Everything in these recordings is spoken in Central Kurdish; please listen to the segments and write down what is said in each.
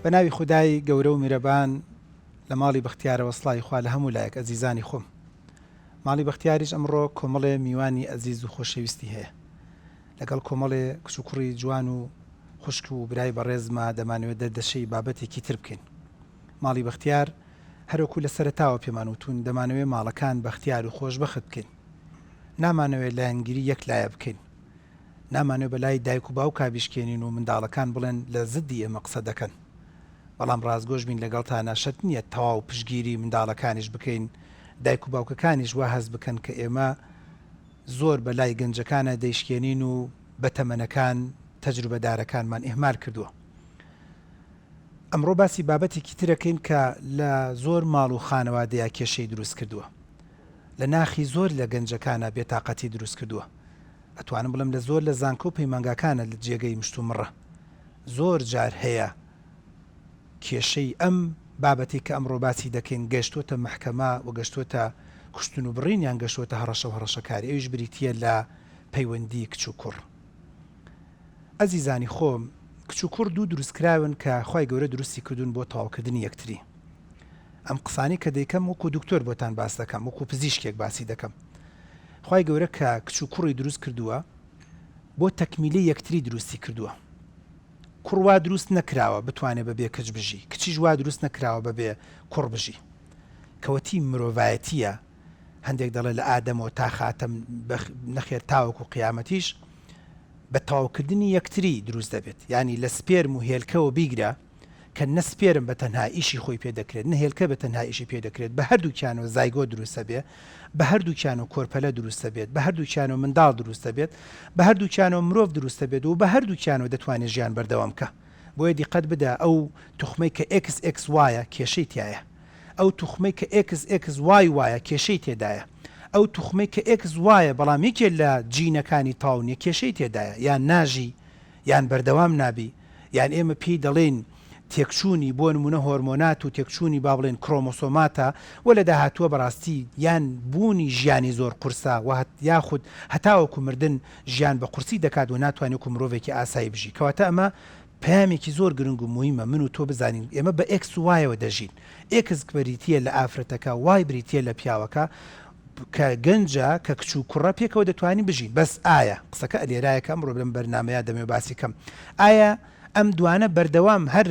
بە ناوی خودای گەورە و میرەبان لە ماڵی بەختیارە وەسڵای خوا لە هەموو لایەک ئەزیزانی خۆم. ماڵی بەختیاریش ئەمڕۆ کۆمەڵێ میوانی ئەزیز و خۆشەویستی هەیە. لەگەڵ کۆمەڵێ کچ و کوڕی جوان و خوشک و برای بەڕێزما دەمانەوێت دەردەشەی بابەتێکی تر بکەین. ماڵی بەختیار هەروەکو لە سەرەتاوە پێمان وتون دەمانەوێت ماڵەکان بەختیار و خۆشبەخت بکەین. نامانەوێت لایەنگیری یەک لایە بکەین. نامانەوێت بەلای دایک و باوکا بیشکێنین و منداڵەکان بڵێن لە زدی ئێمە قسە دەکەن. بەڵام ڕازگۆش بین لەگەڵتانە شەت نییە تەواو پشگیری منداڵەکانیش بکەین، دایک و باوکەکانیش وا هەز بکەن کە ئێمە زۆر بەلای گەنجەکانە دەیشکێنین و بەتەمەنەکان تەجروبەدارەکانمان ئێهمال کردووە. ئەمڕۆ باسی بابەتێکی ترەکەین کە لە زۆر ماڵ و خانەوادەیە کێشەی دروست کردووە، لە ناخی زۆر لە گەنجەکانە بێتاقەتی دروست کردووە. ئەتوانم بڵم لە زۆر لە زانکۆ و پەیمانگاکانە لە جێگەی مشتومڕە زۆر جار هەیە کێشەی ئەم بابەتی کە ئەمڕۆ باسی دەکەین گەشتوتە محکەمە و گەشتوتە کوشتن و بڕینیان گەشتوتە هەڕەشە و هەڕەشەکاری، ئەویش بریتیە لە پەیوەندی کچ و کوڕ. ئەزیزانی خۆم، کچ و کوڕ دوو دروستکراون کە خوای گەورە دروستی کردوون بۆ تەواوکردنی یەکتری. ئەم قسانی کە دەیکەم وەکو دکتۆر بۆتان باس دەکەم، وەکو پزیشکێک باسی دەکەم. خوای گەورە کە کچ و کوڕی دروست کردووە بۆ تەکمیلی یەکتری دروستی کردووە. کوڕ وا دروست نەکراوە بتوانێت بەبێ کچ بژی، کچیش وا دروست نەکراوە بەبێ کوڕ بژی. کەوەتی مرۆڤایەتیە، هەندێک دەڵێ لە ئادەمەوە تا خاتەم نەخێر تاوەکو قیامەتیش بە تەواوکردنی یەکتری دروست دەبێت. یعنی لە سپێرم و هێلکەوە بیگرە کە نە سپێرم بە تەنها ئیشی خۆی پێ دەکرێت، نە هێلکە بە تەنها ئیشی پێ دەکرێت، بە هەردووکیانەوە زایگۆ دروستە بێت، بە هەردووکیانەوە کۆرپەلە دروستە بێت، بە هەردووکیانەوە منداڵ دروستە بێت، بە هەردووکیانەوە مرۆڤ دروستە بێت و بە هەردووکیانەوە دەتوانێت ژیان بەردەوام بکە. بۆیە دیقەت بدە ئەو توخمەی کە XX وایە کێشەی تایە، ئەو توخمەی کە XXY وایە کێشەی تێدایە، ئەو توخمەی کە X وایە بەڵام یەکێ لە جینەکانی تاونیە کێشەی تێدایە، یان ناژی یان بەردەوام نابی، یان ئێمە پێی دەڵێن تێکچوونی بۆ نمونە هۆرمۆنات و تێکچوونی با بڵێن کرۆمۆسۆماتە و لە داهاتووە بەڕاستی یان بوونی ژیانی زۆر قورسا و یاخود هەتاوەکو مردن ژیان بە قورسی دەکات و ناتوانێت وەکو مرۆڤێکی ئاسایی بژی. کەواتە ئەمە پامێکی زۆر گرنگ و مهمە من و تۆ بزانین ئێمە بە X و Y دەژین. X بریتیە لە ئافرەتەکە، Y بریتیە لە پیاوەکە کە گەنجە کە کچ و کوڕە پێکەوە دەتوانین بژین. بەس ئایا قسەکە ئەلێرایەکە ئەمڕۆ لەم بەرنامەیە دەمێ باسی کەم، ئایا ئەم دوانە بەردەوام هەر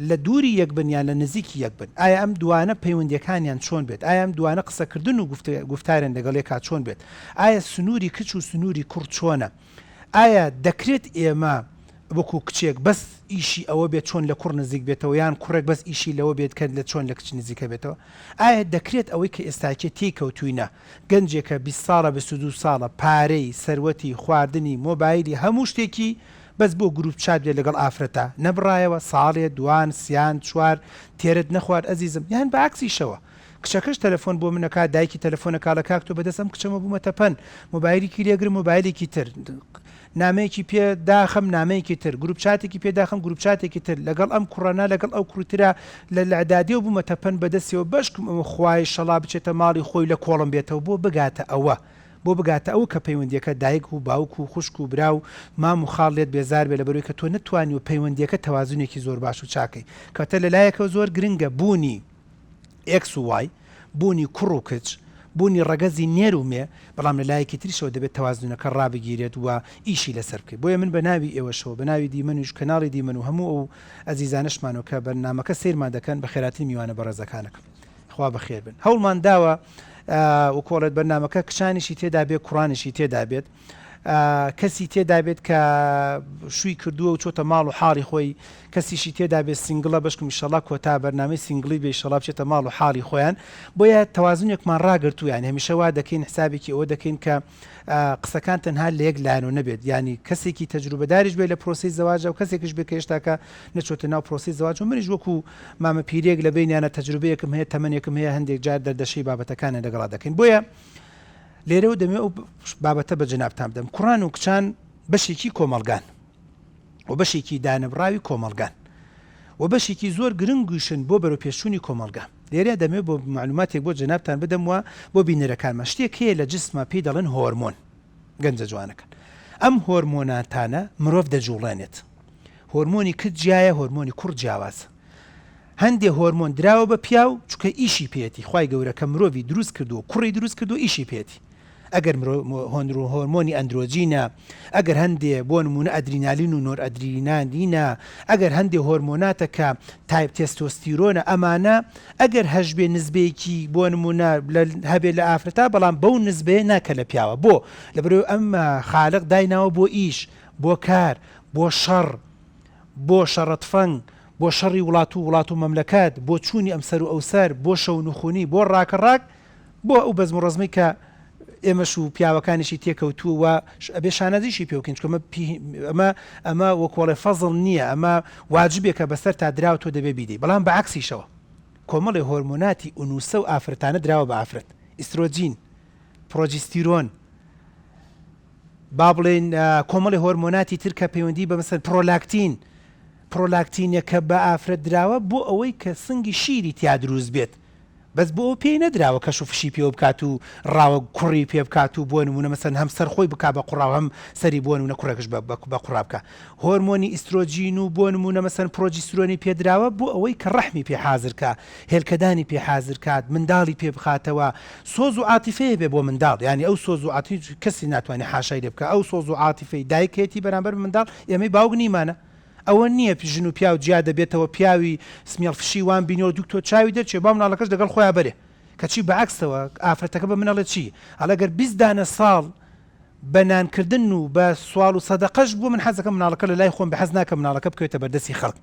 لە دووری یەک بن یان لە نزیکی یەک بن؟ ئایا ئەم دوانە پەیوەندیەکانیان چۆن بێت؟ ئایا ئەم دوانە قسەکردن و گفتارێن لەگەڵ یەکات چۆن بێت؟ ئایا سنووری کچ و سنووری کوڕ چۆنە؟ ئایا دەکرێت ئێمە وەکو کچێک بەس ئیشی ئەوە بێت چۆن لە کوڕ نزیک بێتەوە، یان کوڕێک بەس ئیشی لەوە بێت کە لە چۆن لە کچ نزیکە بێتەوە؟ ئایا دەکرێت ئەوەی کە ئێستاکێ تێکەوتوینە گەنجێکە 20 ساڵە 22 ساڵە پارەی سەروەتی خواردنی مۆبایلی هەموو شتێکی بەس بۆ گروپ چات بێت لەگەڵ ئافرەتە نەبڕایەوە ساڵێ دوان سیان چوار تێرت نەخوارد ئەزیزم، یان بە عکسیشەوە کچەکەش تەلەفۆن بۆ منەکە، دایکی تەلەفۆنەکە لە کاکتۆ بەدەستم کچەمە بوومەتە پەن مۆبایلێکی لێگرم مۆبایلێکی تر، نامەیەکی پێداخەم نامەیەکی تر، گروپ چاتێکی پێداخەم گروپ چاتێکی تر، لەگەڵ ئەم کوڕانە لەگەڵ ئەو کوڕترا لە لەعدادیەوە بوومەتە پەن بەدەستەوە بەشکم ئەوە خوای شەڵا بچێتە ماڵی خۆی لە کۆڵم بێتەوە بۆ بگاتە ئەوە، بۆ بگاتە ئەو کە پەیوەندیەکە دایک و باوک و خوشک و برا و مام و خاڵ لێت بێزار بێ لەبەرەوەی کە تۆ نتوانی و پەیوەندیەکە تەوازونێکی زۆر باش و چاکەی. کەواتە لەلایەکەوە زۆر گرنگە بوونی X و Y، بوونی کوڕ و کچ، بوونی ڕەگەزی نێر و مێ، بەڵام لەلایەکی تریشەوە دەبێت تەوازونەکە ڕابگیرێت و ئیشی لەسەر بکەیت. بۆیە من بە ناوی ئێوەشەوە بە ناوی دیمەنیش کەناڵی دیمەن و هەموو ئەو ئەزیزانشمانەوە کە بەرنامەکە سیرمان دەکەن بە خێراتی میوانە بەڕێزەکانەکەم خوا بەخێر بن. هەوڵمان داوە و کۆڵێت بەرنامەکە کشانیشی تێدا بێت کوڕانیشی تێدا بێت، کەسی تێدا بێت کە شووی کردووە و چۆتە ماڵ و حاڵی خۆی، کەسیشی تێدا بێت سینگڵە بەشکم ئینشەڵا کۆتا بەرنامەی سینگڵی بێ ئینشەڵا بچێتە ماڵ و حاڵی خۆیان. بۆیە تەوازونێکمان ڕاگرتوویان هەمیشە وا دەکەین حسابێکی ئەوە دەکەین کە قسەکان تەنها لە یەک لایەنەوە نەبێت، ینی کەسێکی تەجروبەداریش بێت لە پرۆسی زەواجە و کەسێکیش بێت کە هێشتاکە نەچۆتە ناو پرۆسی زەواج و منیش وەکو مامە پیرێک لە بینیانە تەجروبەیەکم هەیە تەمەنێکم هەیە هەندێک جار دەردەشەی بابەتەکانە لەگەڵا دەکەین. بۆیە لێرەوە دەمێ ئەو بابەتە بە جەنابتان بدەم. کوڕان و کچان بەشێکی کۆمەڵگان و بەشێکی دانەبراوی کۆمەڵگان و بەشێکی زۆر گرنگویشن بۆ بەرەو پێشوونی کۆمەڵگا. لێرە دەمێ بۆ معلوماتێک بۆ جەنابتان بدەم وە بۆ بینەرەکانمە شتێک هەیە لە جسمە پێی دەڵێن هۆرمۆن. گەنجە جوانەکەن ئەم هۆرمۆناتانە مرۆڤ دەجوڵێنێت. هۆرمۆنی کچ جیایە، هۆرمۆنی کوڕ جیاوازە. هەندێک هۆرمۆن دراوە بە پیا و چکە ئیشی پێێتی خی گەورە کە مرۆڤی دروست کردو کوڕی دروست کردو ئیشی پێێتی ئەگەر هۆرمۆنی ئەندرۆجینە ئەگەر هەندێ بۆ نمونە ئەدرینالین و نۆر ئەدریناندینە ئەگەر هەندێک هۆرمۆناتە کە تایپ تێستۆستیرۆنە ئەمانە ئەگەر هەژبێ نزبەیەکی بۆ نمونە هەبێت لە ئافرەتا بەڵام بەو نزبەیە ناکە لە پیاوە بۆ لەبەرەوە ئەمە خالق دایناوە بۆ ئیش بۆ کار بۆ شەڕ بۆ شەڕەتفەنگ بۆ شەڕی وڵات و مەملەکات بۆ چوونی ئەمسەر و ئەوسەر بۆ شەو نوخۆنی بۆ ڕاکەڕاک بۆ ئەو بەزم و ڕزمی کە ئێمەش و پیاوەکانیشی تێکەوتووە ئەبێ شانەزیشی پێوکەین ئەمە وەکۆڵێ فەزڵ نییە ئەمە واجبێکە بەسەر تا دراوە تۆ دەبێ بیدەی بەڵام بە عکسیشەوە کۆمەڵی هۆرمۆناتی ئونوسە و ئافرەتانە دراوە بە ئافرەت ئیسترۆجین پرۆجستیرۆن با بڵێن کۆمەڵی هۆرمۆناتی ترکە پەیوەندی بە مەسەن پرۆلاکتینە کە بە ئافرەت دراوە بۆ ئەوەی کە سنگی شیری تیا دروست بێت بەس بۆ ئەو پێی نەدراوە کەش و فشی پێ بکات و ڕاوە کوڕی پێ بکات و بۆ نمونە مەسەن هەم سەرخۆی بک بە قوڕاو هەم سەری بۆ نمونە کوڕێکش بە قوڕا بکە هۆرمۆنی ئیسترۆجین و بۆ نمونە مەسەن پرۆجسترۆنی پێدراوە بۆ ئەوەی کە ڕەحمی پێ حازرکە هێلکەدانی پێ حازرکات منداڵی پێ بخاتەوە سۆز و عاتیفەیە بێ بۆ منداڵ ینی ئەو سۆز و عاتیف کەسی ناتوانێت حاشای لێ بکە ئەو سۆز و عاتیفەی دایکێتی بەرامبەر منداڵ ئێمەی باوک نیمانە ئەوە نییە ژن و پیا و جیا دەبێتەوە پیاوی سمیێڵ فشی وان بینەوە دوکتۆ چاوی دەرچێ با مناڵەکەش دەگەڵ خۆیان بەرێ کەچی بەعکسەوە ئافرەتەکە بە منەڵێت چی ئەلەگەر 20 دانە ساڵ بە نانکردن و بە سوال و سەدەقەش بوو من حەزەکە مناڵەکە لە لای خۆم بە حەز ناکە مناڵەکە بکەوێتە بەردەستی خەڵک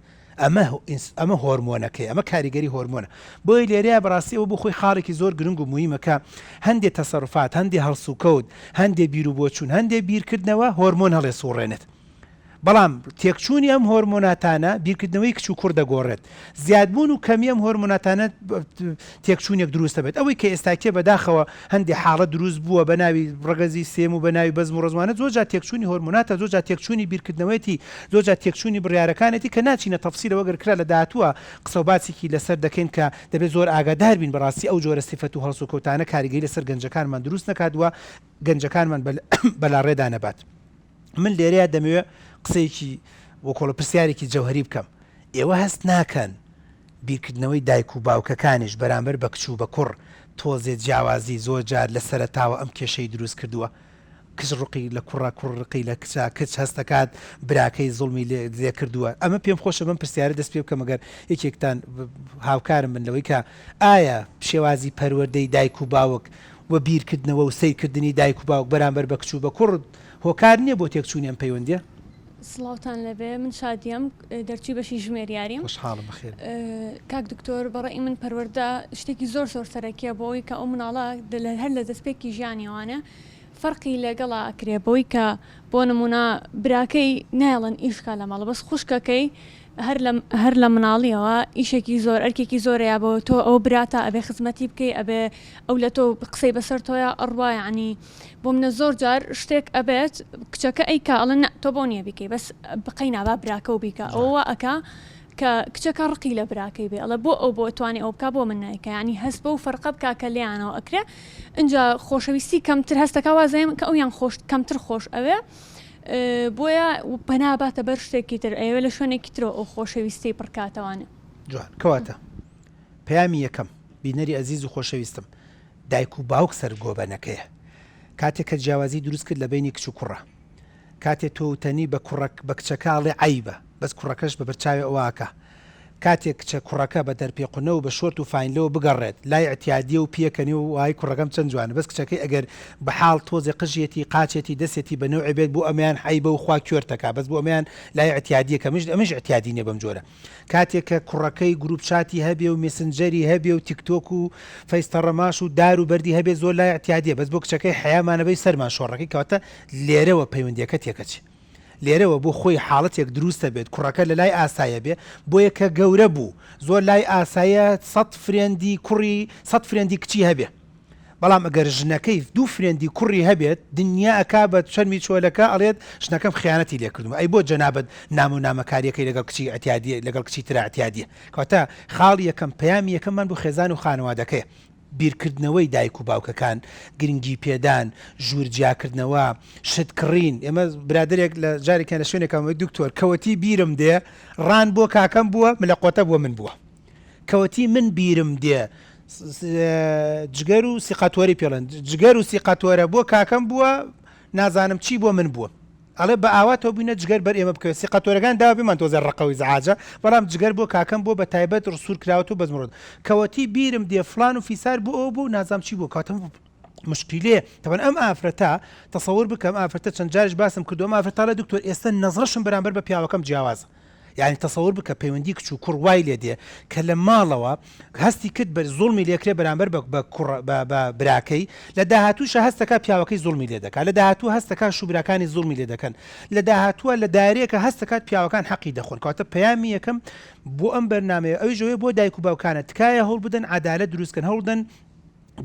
ئەمە هۆرمۆنەکەی ئەمە کاریگەری هۆرمۆنە بۆی لێرەیە بەڕاستی ئەوە بۆ خۆی خاڵێکی زۆر گرنگ و مهمەکە هەندێک تەسەڕفات هەندێک هەڵس و کەوت هەندێک بیر و بۆچوون هەندێک بیرکردنەوە هۆرمۆن هەڵێ سوڕێنێت بەڵام تێکچوونی ئەم هۆرمۆناتانە بیرکردنەوەی کچ و کوڕ دەگۆڕێت زیادبوون و کەمی ئەم هۆرمۆناتانە تێکچوونێک دروستە بێت ئەوەی کە ئێستاکێ بەداخەوە هەندێک حاڵە دروست بووە بە ناوی ڕگەزی سێم و بە ناوی بەزم و ڕزمانە زۆرجار تێکچوونی هۆرمۆناتە زۆرجار تێکچوونی بیرکردنەوەیەتی زۆرجار تێکچوونی بڕیارەکانێتی کە ناچینە تەفسیرەوە گەرکرا لە داهاتووە قسە و باسێکی لەسەر دەکەین کە دەبێت زۆر ئاگادار بین بەڕاستی ئەو جۆرە سیفەت و هەڵس و کەوتانە کاریگەری لەسەر گەنجەکانمان دروست نەکاتووە گەنجەکانمان بەلاڕێدا نەبات من لێرەیە دەمەوێت قسەیەکی وەکۆڵە پرسیارێکی جەوهری بکەم ئێوە هەست ناکەن بیرکردنەوەی دایک و باوکەکانیش بەرامبەر بە کچ و بە کوڕ تۆزێت جیاوازی زۆر جار لە سەرەتاوە ئەم کێشەی دروست کردووە کچ ڕقی لە کوڕە کوڕڕقی لە کچا کچ هەستەکات براکەی زڵمی لێ کردووە ئەمە پێم خۆشە بم پرسیارە دەست پێ بکەم ئەگەر یەکێکتان هاوکارم من لەوەی کە ئایا شێوازی پەروەردەی دایک و باوک و بیرکردنەوە و سیرکردنی دایک و باوک بەرامبەر بە کچ و بە کوڕ هۆکار نییە بۆ تێکچوونی ئەم پەیوەندیە سڵاوتان لەبێ من شادیم دەرچی بەشی ژمێریاریم خوشحاڵم بەخێر کاک دکتۆر بەڕێی من پەروەردە شتێکی زۆر سەرەکیە بۆەوەی کە ئەو مناڵە هەر لە دەستپێکی ژیانیوانە فەرقی لەگەڵا ئەکرێ بەوەی کە بۆ نمونە براکەی نایڵەن ئیشکا لە ماڵە بەس خوشکەکەی هەر لە مناڵیەوە ئیشێکی زۆر ئەرکێکی زۆرەیە بۆ تۆ ئەو براتە ئەبێ خزمەتی بکەی ئەبێ ئەو لە تۆ قسەی بەسەر تۆیە ئەڕواە عنی بۆ منە زۆر جار شتێک ئەبێت کچەکە ئەیکا ئەڵەن تۆ بۆ نییە بیکەی بەس بقەی نابا براکە و بیکە ئەوە ئەکا کە کچەکە ڕقی لە براکەی بێ ئەڵە بۆ ئەو بۆ توانێ ئەو بکە بۆ من نایکە ینی هەست بە و فەرقە بکە کە لێیانەوە ئەکرێ اینجا خۆشەویستی کەمتر هەستەکە وازەیە کە ئەویان کەمتر خۆش ئەوێ بۆیە پەناباتە بەر شتێکی تر ئەوێ لە شوێنێکی ترەوە ئەو خۆشەویستی پڕکاتەوانە جوان کەواتە پەیامی یەکەم بینەری ئەزیز و خۆشەویستم دایک و باوک سەرگۆبەنەکەیە کاتێک کە جیاوازی دروست کرد لە بینی کچ و کوڕە کاتێک تۆ تەنی بە کچەکەڵێ عیبە بەس کوڕەکەش بە بەرچاوی ئەوواکە کاتێک کچە کوڕەکە بە دەرپێقنە و بە شۆرت و فینلەوە بگەڕێت لای ئەتیادیە و پیەکەنی و وای کوڕەکەم چەند جوانە بەس کچەکەی ئەگەر بە حاڵ تۆزێ قژێتی قاچێتی دەسێتی بە نەوع بێت بۆ ئەمیان حیبە و خوا کوێرتەکە بەس بۆ ئەمیان لای ئەتیادیەکە ئەمەش ئەتیادی نیە بەم جۆرە کاتێک کە کوڕەکەی گروپ چاتی هەبێ و مسنجەری هەبێ و تیکتۆک و فەیستەڕەماش و دار و بەردی هەبێ زۆر لای ئەتیادیە بەس بۆ کچەکەی حیامانەبەی سەرمان شۆڕەکەی کەواتە لێرەوە پەیوەندیەکە تێکەچێ لێرەوە بۆ خۆی حاڵەتێک دروستە بێت کوڕەکە لە لای ئاسایە بێ بۆیە کە گەورە بوو زۆر لای ئاسایە 100 فرێندی کوڕی 100 فرێندی کچی هەبێ بەڵام ئەگەر ژنەکەی 2 فرێندی کوڕی هەبێت دنیا ئەکا بە چەرمی چۆلەکە ئەڵێت ژنەکەم خیانەتی لێکردومە ئەی بۆ جەنابەت نام و نامەکاریەکەی لەگەڵ کچی ئەتیادیە لەگەڵ کچی ترە ئەتیادیە کەواتە خاڵی یەکەم پەیامی یەکەممان بۆ خێزان و خانەوادەکەیە بیرکردنەوەی دایک و باوکەکان گرنگی پێدان ژوورجیاکردنەوە شتکڕین ئێمە برادێک لە جارێکیان لە شوێنێکەوەی دکتۆر کەوەتی بیرم دێ ڕان بۆ کاکەم بووە ملە قۆتە بۆ من بووە کەوتی من بیرم دێ جگەر و سیقاتۆری پێڵێن جگەر و سیقاتۆرە بۆ کاکەم بووە نازانم چی بۆ من بووە ئەڵێ بە ئاواتەوە بووینە جگەر بەر ئێمە بکەوێت سیقاتۆرەکان داوا بێمان تۆزە ڕقەوەی زەعاجە بەڵام جگەر بۆ کاکەم بۆ بە تایبەت ڕسوور کراوەت و بەزمڕۆت کەوەتی بیرم دێ فلان و فیسار بۆ ئەو بوو نازام چی بوو کاتم مشکلێ تەبەن ئەم ئافرەتە تەسەوور بکەم ئافرەتە چەند جارش باسم کردو ئەم ئافرەتە لە دکتۆر ئێستا نەزرەشم بەرامبەر بە پیاوەکەم جیاوازە یعنی تەسەوور بکە پەیوەندی کچ و کوڕ وای لێ دێ کە لە ماڵەوە هەستی کرد بە زوڵمی لێکرێ بەرامبەر بە براکەی لە داهاتووشە هەستەکە پیاوەکەی زوڵمی لێ دەکات لە داهاتوو هەستەکە شوبراکانی زوڵمی لێ دەکەن لە داهاتووە لە دایرەیەکە هەستەکات پیاوەکان حەقی دەخۆن کاتە پەیامی یەکەم بۆ ئەم بەرنامەیە ئەوی ژەوەی بۆ دایک و باوکانە تکایە هەوڵ بدەن عەدالەت دروستکەن هەوڵ بدەن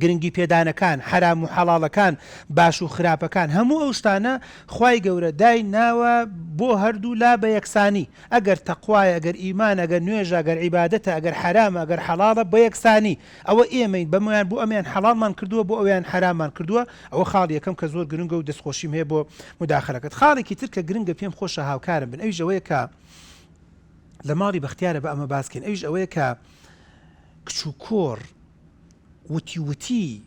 گرنگی پێدانەکان حرام و حەڵاڵەکان باش و خراپەکان هەموو ئەو شتانە خوای گەورە دای ناوە بۆ هەردوو لا بە یەکسانی ئەگەر تەقوایە ئەگەر ئیمان ئەگەر نوێژە ئەگەر عیبادەتە ئەگەر حرامە ئەگەر حەڵاڵە بە یەکسانی ئەوە ئێمەین بەمویان بۆ ئەمیان حەڵالمان کردووە بۆ ئەویان حراممان کردووە ئەوە خاڵ یەکەم کە زۆر گرنگە و دەستخۆشیم هەیە بۆ مداخەلەکەت خاڵێکی تر کە گرنگە پێم خۆشە هاوکارم بن ئەویش ئەوەیە کە لە ماڵی بەختیارە بە ئەمە باسکەین ئەویش ئەوەیە کە کچ و کۆڕ وتی وتی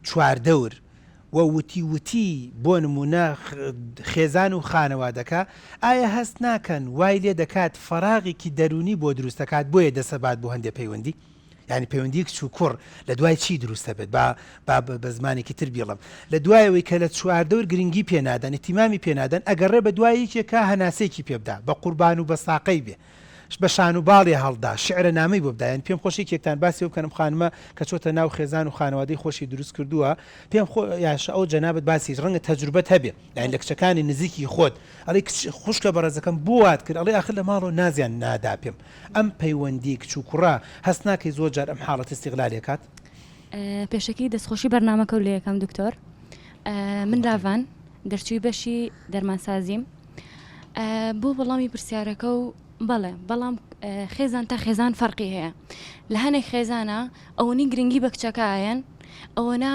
چواردەور و وتی وتی بۆ نمونە خێزان و خانەوادەکە ئایا هەست ناکەن وای لێ دەکات فەراغێکی دەرونی بۆ دروست دەکات بۆیە دەسەبات بۆ هەندێک پەیوەندی ینی پەیوەندی کچ و کوڕ لە دوای چی دروستە بێت بە زمانێکی تر بیڵم لە دوایەوەی کە لە چواردەور گرنگی پێنادەن ئیتیمامی پێنادەن ئەگەڕێ بە دواییکێکە هەناسێکی پێبدا بە قوربان و بە ساقەی بێ بە شان و باڵی هەڵدا شعرە نامەی بۆ بدایەن پێم خۆشی کێکتان باسی بکەنم خانمە کە چۆتە ناو خێزان و خانەوادەی خۆشی دروست کردووە پێم یاش ئەو جەنابەت باسی ڕەنگە تەجروبەت هەبێ یان لە کچەکانی نزیکی خۆت ئەڵێ خوشکە بەڕێزەکەم بۆ وات کرد ئەڵێ ئاخر لە ماڵەوە نازیان نادا پێم ئەم پەیوەندی کچ و کوڕا هەست ناکەی زۆر جار ئەم حاڵەت استیغلالێ کات پێشەکی دەستخۆشی بەرنامەکە و لە یەکەم دکتۆر من لاڤان دەرچووی بەشی دەرمانسازیم بۆ وەڵامی پرسیارەکە و بەڵێ بەڵام خێزان تا خێزان فەرقی هەیە لە هەنێک خێزانە ئەوەنی گرنگی بە کچەکەیەن ئەوەنە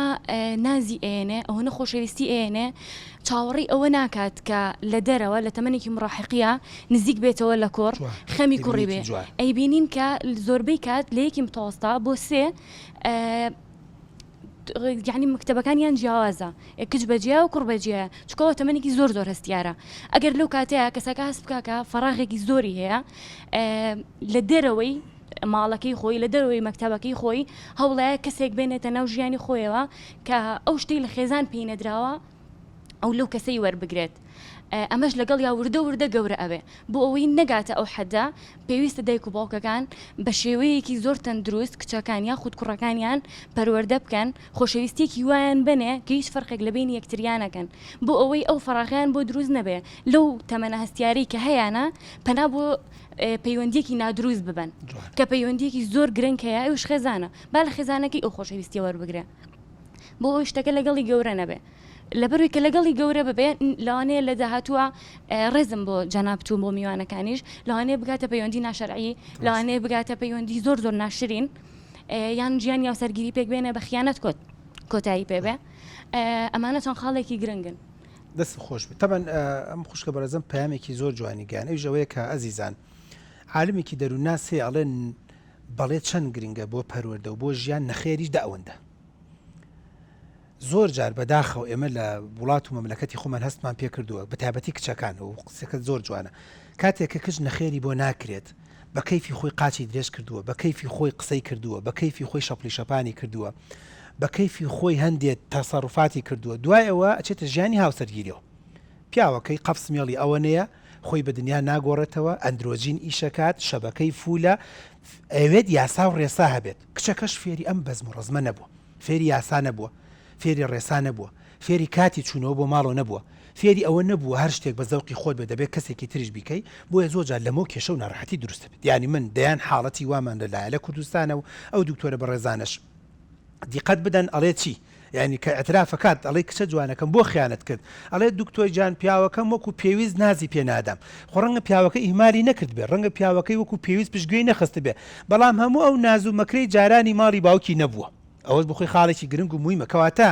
نازی ئێنێ ئەوەنە خۆشەویستی ئێنێ چاوەڕی ئەوە ناکات کە لە دەرەوە لە تەمەنێکی مڕاحقیە نزیک بێتەوە لە کۆڕ خەمی کوڕی بێ ئەی بینین کە زۆربەی کات لە یەکی متەوەستا بۆ سێ یعنی مکتبەکانیان جیاوازە کچ بەجیا و کوڕ بەجیە چکەوە تەمەنێکی زۆر هەستیارە ئەگەر لەو کاتەیە کەسەکە هەست بکاکە فەراغێکی زۆری هەیە لە دەرەوەی ماڵەکەی خۆی لە دەرەوەی مەکتەبەکەی خۆی هەوڵایە کەسێک بێنێتە ناو ژیانی خۆیەوە کە ئەو شتەی لە خێزان پێی نەدراوە ئەو لەو کەسەی وەربگرێت ئەمەش لەگەڵ یا وردە گەورە ئەوێ بۆ ئەوەی نەگاتە ئەو حەدا پێویستە دایک و باوکەکان بە شێوەیەکی زۆر تەندروست کچەکانیان خود کوڕەکانیان پەروەردە بکەن خۆشەویستێکی وایان بنێ کە هیچ فەرقێک لە بین یەکتریانەکەن بۆ ئەوەی ئەو فەراغیان بۆ دروست نەبێ لەو تەمەنە هەستیاری کە هەیەە پەنا بۆ پەیوەندیەکی نادروست ببن کە پەیوەندیەکی زۆر گرنگ هەیە ئەوش خێزانە با لە خێزانەکەی ئەو خۆشەویستی وەربگرێ بۆ ئەو شتەکە لەگەڵی گەورە نەبێ لەبەروی کە لەگەڵی گەورە ببێ لەوانەیە لە داهاتووە ڕێزم بۆ جەنابتوو بۆ میوانەکانیش لەوانەیە بگاتە پەیوەندی ناشەرعی لەوانەیە بگاتە پەیوەندی زۆر ناشرین یان ژیان یا سەرگیری پێک بێنە بە خیانەت کۆتایی پێبێ ئەمانە چەند خاڵێکی گرنگن دەست خۆش بێت تەبەن ئەم خوشکە بەرەزم پەیامێکی زۆر جوانی گیان ئەو ژەوەیە کە ئەزیزان عالمێکی دەروونناسێ ئەڵێن بەڵێ چەند گرنگە بۆ پەروەردە و بۆ ژیان نەخێریش دا ئەوەندە زۆر جار بەداخەوە ئێمە لە وڵات و مەملەکەتی خۆمان هەستمان پێ کردووە بە تایبەتی کچەکان و قسەکە زۆر جوانە کاتێک کە کچ نەخێری بۆ ناکرێت بە کەیفی خۆی قاچی درێژ کردووە بە کەیفی خۆی قسەی کردووە بە کەیفی خۆی شەپلی شەپانی کردووە بە کەیفی خۆی هەندێک تەسەڕوفاتی کردووە دوایەوە ئەچێتە ژیانی هاوسەرگیریەوە پیاوەکەی قەفس مێڵی ئەوەنەیە خۆی بە دنیا ناگۆڕێتەوە ئەندرۆجین ئیشەکات شەبەکەی فولە ئەوێت یاسا و ڕێسا هەبێت کچەکەش فێری ئەم بەزم و ڕەزمە نەبووە فێری یاسا نەبووە فێری ڕێسا نەبووە فێری کاتی چوونەوە بۆ ماڵەوە نەبووە فێری ئەوە نەبووە هەر شتێک بە زەوقی خۆت بێ دەبێت کەسێکی تریش بیکەی بۆیە زۆرجار لەمەوە کێشە و ناڕەحەتی دروست بێت یعنی من دەیان حاڵەتی وامان لەلایە لە کوردستانە و ئەو دکتۆرە بەڕێزانش دیقەت بدەن ئەڵێ چی یعنی کە ئەترافەکات ئەڵێ کچە جوانەکەم بۆ خیانەت کرد ئەڵێ دکتۆر جان پیاوەکەم وەکو پێویست نازی پێ نادام خۆ ڕەنگە پیاوەکە ئیهمالی نەکرد بێ ڕەنگە پیاوەکەی وەکو پێویست پشتگوێی نەخست بێ بەڵام هەموو ئەو ناز و مەکرەی جارانی ماڵی باوکی نەبووە ئەوەش بخۆی خاڵێکی گرنگ و مویمە کەواتە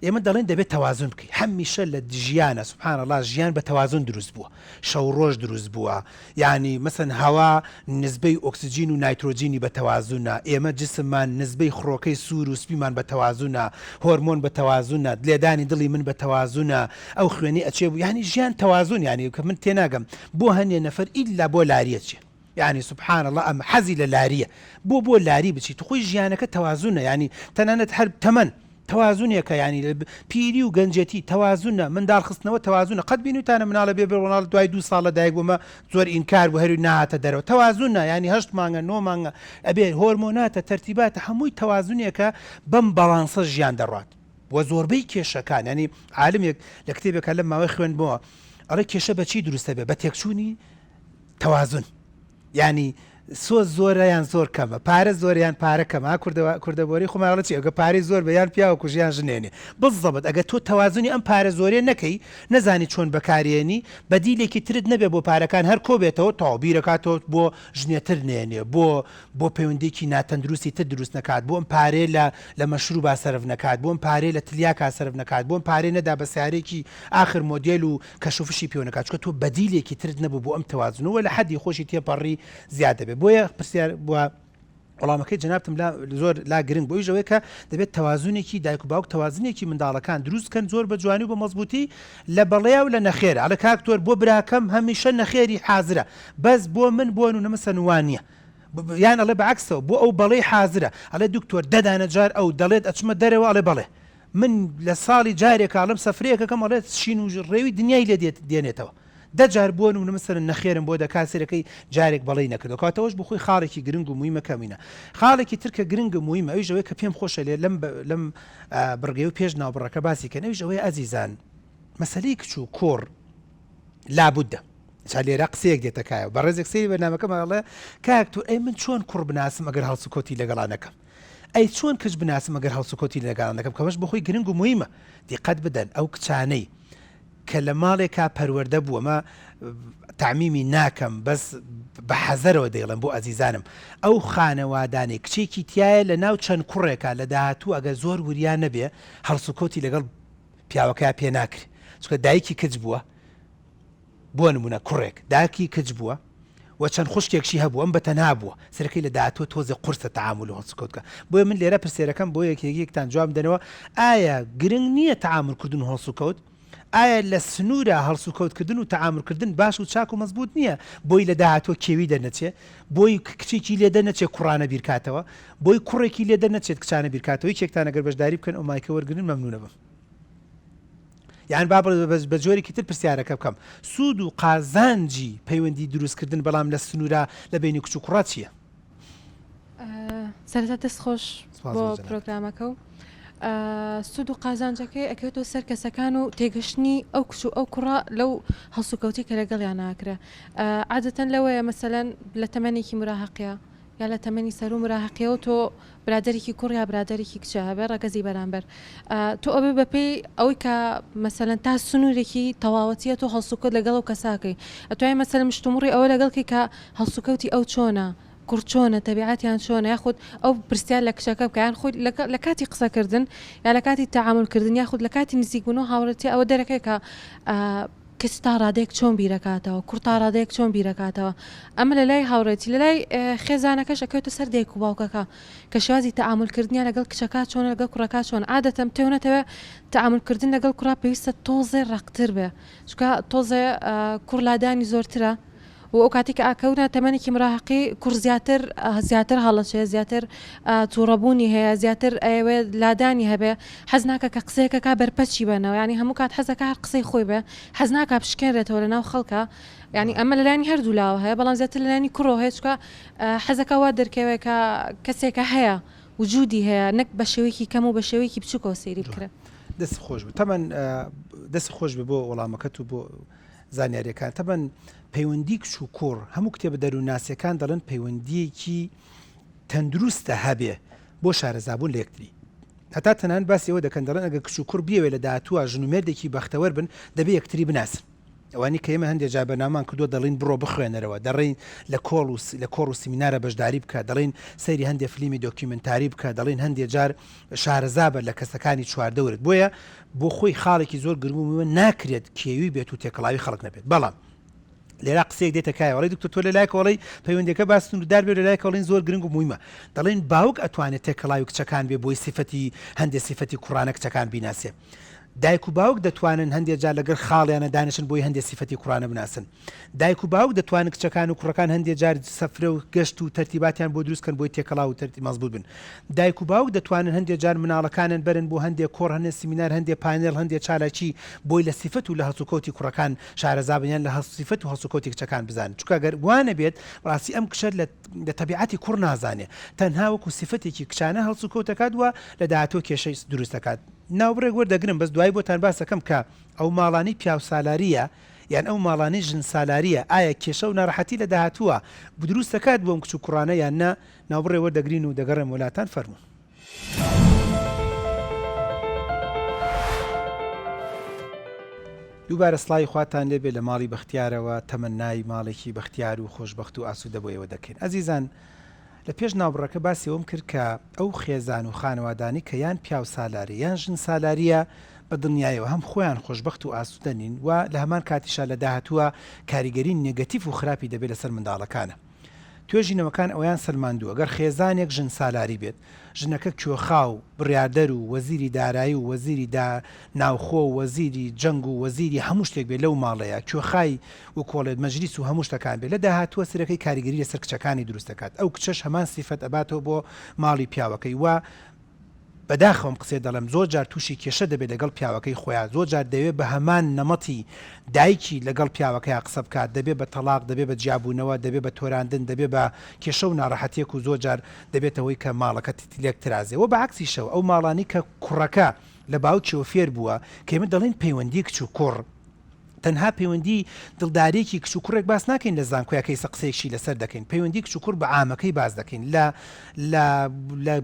ئێمە دەڵێن دەبێت تەوازن بکەیت هەمیشە لە ژیانە سوبحان الله ژیان بە تەوازن دروست بووە شەو ڕۆژ دروست بووە یعنی مەسەن هەوا نسبەی ئۆکسسیجین و نایترۆجینی بە تەوازونە ئێمە جسممان نسبەی خڕۆکەی سوور و سپیمان بە تەوازونە هۆرمۆن بە تەوازونە لێدانی دڵی من بە تەوازونە ئەو خوێنی ئەچێ بوو یعنی ژیان تەوازن یعنی کە من تێناگەم بۆ هەنێ نەفەر ئیلا بۆ لاریە چێ يعني سبحان الله ئەم حەزی لە لاریە بۆ لاری بچیت خۆی ژیانەکە تەوازونە ینی تەنانەت هەر تەمەن تەوازونێکە ینی پیری و گەنجەتی تەوازونە منداڵ خستنەوە تەوازونە قەت بینوتانە مناڵە بێ ڕۆناڵ دوای 2 ساڵ لەدایک بوومە زۆر ئینکار بوو هەروی نهاتە دەرەوە تەوازونە ینی 8 مانگە 9 مانگە ئەبێ هۆرمۆناتە تەرتیباتە هەمووی تەوازونێکە بەم بەڵانسە ژیان دەڕات وە زۆربەی کێشەکان ینی عالمێک لە کتێبێکە لەم ماوەی خوێنبووە ئەڵێ کێشە بەچی دروستە بێ بە تێکچوونی تەوازن ینی سۆز زۆریان زۆر کەمە پارە زۆریان پارە کەمە کوردەبۆری خۆماڵەتی ئەگە پارەی زۆر بەیان پیاوە کوژیان ژنێنێ بزەبت ئەگە تۆ تەوازنی ئەم پارە زۆرێ نەکەی نەزانی چۆن بەکارێنی بەدیلێکی ترت نەبێ بۆ پارەکان هەر کۆبێتەوە تاوبیرەکاتەوە بۆ ژنێتر نێنێ بۆ پەیوەندێکی ناتەندروستی تر دروست نکات بۆ ئەم پارێ لە مەشروب باسەرف نکات بۆ ئەم پارێ لە تلیاکا سەرف نکات بۆ ئەم پارێ نەدا بە سیارێکی آخر مۆدێل و کەشوفشی پێوە نکات چکە تۆ بەدیلێکی ترت نەبوو بۆ ئەم تەوازنەوە لە حەدی خۆشی تێپەڕی زیاد دەبێت بۆیە پرسیار بووە وەڵامەکەی جەنابتم زۆر لا گرنگ بۆی ژەوەی کە دەبێت تەوازونێکی دایک و باوک تەوازنێکی منداڵەکان دروستکەن زۆر بە جوانی و بە مەزبوطی لە بەڵێ و لە نەخێرە ئەلە کاکتۆر بۆ براکەم هەمیشە نەخێری حازرە بەس بۆ من بۆ و نەمەسەنوانیە یان ئەڵێ بەعکسەوە بۆ ئەو بەڵێ حازرە ئەڵێ دکتۆر دەدانە جار ئەو دەڵێت ئەچمە دەرەوە ئەڵێ بەڵێ من لە ساڵی جارێک ئاڵم سەفرەیەکەکەم ئەڵێت شین و ڕێوی دنیای لێ دێنێتەوە دەجار بوون و نمەسەر نەخێرم بۆ دەکاسێرەکەی جارێک بەڵی نەکردو کاتەوەش بخۆی خاڵێکی گرنگ و مویمە کەمینە خاڵێکی ترکە گرنگە مویمە ئەوی ژەوەی کە پێم خۆشە لێ لەم بڕگەی و پێش ناوبڕەکە باسی کە نەوی ژەوەی ئەزیزان مەسەلەی کچ و کۆڕ لابودە لێرە قسەیەک دێتەکایە بە ڕێزێک سەیری بەرنامەکەمەڵێ کاکتۆر ئەی من چۆن کوڕ بناسم ئەگەر هەڵسوکۆتی لەگەڵانەکەم ئەی چۆن کچ بناسم ئەگەر هەڵسوکۆتی لەگەڵانەکەم کەمەش بخۆی گرنگ و مویمە دیقەت بدەن ئەو کچانەی کە لە ماڵێکا پەروەردە بووە مە تعمیمی ناکەم بەس بە حەزەرەوە دەیڵم بۆ ئەزیزانم ئەو خانەوادانێک کچێکی تایە لە ناو چەند کوڕێکە لە داهاتوو ئەگە زۆر وریان نەبێ هەڵسوکۆتی لەگەڵ پیاوەکە پێ ناکرێت چکە دایکی کچ بووە بۆ نمونە کوڕێک داکی کچ بووە و چەند خوشکێکشی هەبوو ئەم بەتەنها بووە سەرەکەی لە داهاتوە تۆزە قورسە تەعامل و هەڵسوکۆتکە بۆیە من لێرە پرسیارەکەم بۆ یەکێکتان جواب دەنەوە ئایا گرنگ نییە تەعاملکردن و هەڵسوکەوت ئایا لە سنوورە هەڵسوکەوتکردن و تەعاملکردن باش و چاک و مەزبوط نییە بۆی لە داهاتوە کێوی دەرنەچێ بۆی کچێکی لێ دەرنەچێت کوڕانە بیرکاتەوە بۆی کوڕێکی لێ دەرنەچێت کچانە بیرکاتەوەی کێکتان ئەگەر بەشداری بکەن ئەو مایکە وەرگرن مەمنونە بم یان با بە جۆرێکی تر پرسیارەکە بکەم سوود و قازانجی پەیوەندی دروستکردن بەڵام لە سنوورە لە بینی کچ و کوڕا چییە؟ سەرەتا دەست خۆش بۆ پرۆگرامەکە و سود و قازانجەکەی ئەکەوێتەوە سەر کەسەکان و تێگەشتنی ئەو کچ و ئەو کوڕا لەو هەڵسوکەوتی کە لەگەڵیان ناکرێ عادەتەن لەوەیە مەسەلەن لە تەمەنێکی مراهەقیە یا لە تەمەنی سەر و مراهەقیەوە تۆ برادێکی کوڕ یا برادێکی کچە هەبێ ڕەگەزی بەرامبەر تۆ ئەوێ بەپێی ئەوەی کە مەسەلەن تا سنوورێکی تەواوەتیە تۆ هەڵسوکەوت لەگەڵ و کەساکەی ئەتوانێت مەسەلەن مشتومڕی ئەوە لەگەڵکی کە هەڵسوکەوتی ئەو چۆنە کوڕ چۆنە تەبیعەتیان چۆنە یاخود ئەو پرسیار لە کچەکە بکەیان خۆی لە کاتی قسەکردن یا لە کاتی تەعاملکردن یاخود لە کاتی نزیکبوون و هاوڕێتی ئەوە دەرەکەی کە کەس تا ڕادەیەک چۆن بیرەکاتەوە کوڕ تا ڕادەیەک چۆن بیرەکاتەوە ئەمە لە لای هاوڕێتی لە لای خێزانەکەش ئەکەوێتە سەر دایک و باوکەکە کە شێوازی تەعاملکردنیان لەگەڵ کچەکە چۆن لەگەڵ کوڕەکە چۆن عادەتەن تێونەتەوە تەعاملکردن لەگەڵ کوڕا پێویستە تۆزێ ڕەقتر بێ چکە تۆزێ کوڕلادانی زۆرترە و ئەو کاتی کە ئاکەونە تەمەنێکی مراهەقی کوڕ زیاتر هەڵەچێ زیاتر تووڕەبوونی هەیە زیاتر ئەوێ لادانی هەبێ حەز ناکە کە قسەیەکەکە بەرپەچی بنەوە ینی هەموو کات حەزەکە هەر قسەی خۆی بێ حەز ناکە بشکێنرێتەوە لە ناو خەڵکە ینی ئەمە لەلایانی هەردوو لاوە هەیە بەڵام زیاتر لەلایانی کوڕۆ هەیە چکە حەزەکە وا دەرکەوێت کە کەسێکە هەیە وجودی هەیە نەک بە شێوەیەکی کەم و بە شێوەیەکی بچووکەوە سەیری بکرێت دەست خۆش بوو تەمەن دەست خۆش بێ بۆ وەڵامەکەت و بۆ زانیاریەکان تەبەن پەیوەندی کچ و کوڕ هەموو کتێبە دەرووناسیەکان دەڵێن پەیوەندیەکی تەندروستە هەبێ بۆ شارەزابوون لە یەکتری هەتا تەنان باسی ئەوە دەکەن دەڵێن ئەگە کچ و کوڕ بیەوێ لە داهاتووە ژن و مێردێکی بەختەوەر بن دەبێ یەکتری بناسن ئەوانی کە ئێمە هەندێک جا بەنامان کردووە دەڵین بڕۆ بخوێنەرەوە دەڕین لە کۆڵ و سیمینارە بەشداری بکە دەڵین سەیری هەندێک فیلمی دۆکیومنتاری بکە دەڵین هەندێک جار شارەزابە لە کەسەکانی چواردەورت بۆیە بۆ خۆی خاڵێکی زۆر گرنگومە ناکرێت کێوی بێت و تێکەڵاوی خەڵک نەبێت بەڵام لێرا قسەیەک دێتە کایەوەڵی دکتۆر تۆ لە لایکەوەڵی پەیوەندەکە باستون و داربێت لە لایکەوەڵین زۆر گرنگ و مویمە دەڵێن باوک ئەتوانێت تێکەڵاوی کچەکان بێ بۆی سیفەتی هەندێک سیفەتی کوڕانە کچەکان بیناسێ دایک و باوک دەتوانن هەندێک جار لەگەڵ خاڵیانە دانیشن بۆی هەندێک سیفەتی کوڕانە بناسن دایک و باوک دەتوانن کچەکان و کوڕەکان هەندێک جار سەفرە و گەشت و تەرتیباتیان بۆ دروستکەن بۆی تێکەڵاو و تەرتیب مەزبوط بن دایک و باوک دەتوانن هەندێک جار مناڵەکانن بەرن بۆ هەندێک کۆڕ هەندێک سیمینار هەندێک پانێڵ هەندێک چالاکی بۆی لە سیفەت و لە هەسوکەوتی کوڕەکان شارەزابیان لە سیفەت و هەسوکەوتی کچەکان بزانن چونکە ئەگەر وانە بێت ڕاستی ئەم کشە لە تەبیعەتی کوڕ نازانێ تەنها وەکو سیفەتێکی کچانە هەڵسوکەوتەکات وە لە داهاتوە کێشەی دروستەکات ناوبڕێک وەردەگرم بەس دوای بۆتان باسەکەم کە ئەو ماڵانی پیاو سالاریە یان ئەو ماڵانی ژن سالاریە ئایا کێشە و ناڕەحەتی لە داهاتووە دروست دەکات بۆم کچ و کوڕانە یان نە ناوبڕێ وەردەگرین و دەگەڕێم وڵاتان فەرموون دووبارە سڵای خواتان لێبێ لە ماڵی بەختیارەوە تەمەنای ماڵێکی بەختیار و خۆشبەخت و ئاسوودە بۆ ئێوە دەکەین ئەزیزان لە پێش ناوبڕەکە باسی ئەوم کرد کە ئەو خێزان و خانەوادانی کە یان پیاو سالاری یان ژن سالاریە بە دڵنیایەوە هەم خۆیان خۆشبەخت و ئاسوودە نین و لە هەمان کاتیشا لە داهاتووە کاریگەری نێگەتیڤ و خراپی دەبێت لەسەر منداڵەکانە توێژینەوەکان ئەویان سەلماندووە گەر خێزانێک ژن سالاری بێت ژنەکە کوێخاو بڕیاردەر و وەزیری دارایی و وەزیری ناوخۆ و وەزیری جەنگ و وەزیری هەموو شتێک بێت لەو ماڵەیە کوێخای و کۆڵێت مەجلیس و هەموو شتەکان بێت لە داهاتووە سەرەکەی کاریگەری لەسەر کچەکانی دروست دەکات ئەو کچەش هەمان سیفەت ئەباتەوە بۆ ماڵی پیاوەکەی و بەداخەوم قسێ دەڵم زۆر جار تووشی کێشە دەبێت لەگەڵ پیاوەکەی خۆیان زۆر جار دەوێت بە هەمان نەمەتی دایکی لەگەڵ پیاوەکەی قسە بکات دەبێت بە تەلاق دەبێت بە جیابوونەوە دەبێت بە تۆراندن دەبێت بە کێشە و ناڕەحەتیەک و زۆر جار دەبێتەوەی کە ماڵەکە تیلێک ترازێەوە بەعکسی شەو ئەو ماڵانی کە کوڕەکە لە باوکیەوە فێر بووە کە ئێمە دەڵێن پەیوەندی کچ و کوڕ تەنها پەیوەندی دڵدارێکی کچ و کوڕێک باس ناکەین لە زانکۆیەکەی سە قسەیەکی لەسەر دەکەین پەیوەندی کچ و کوڕ بە عامەکەی باز دەکەین لە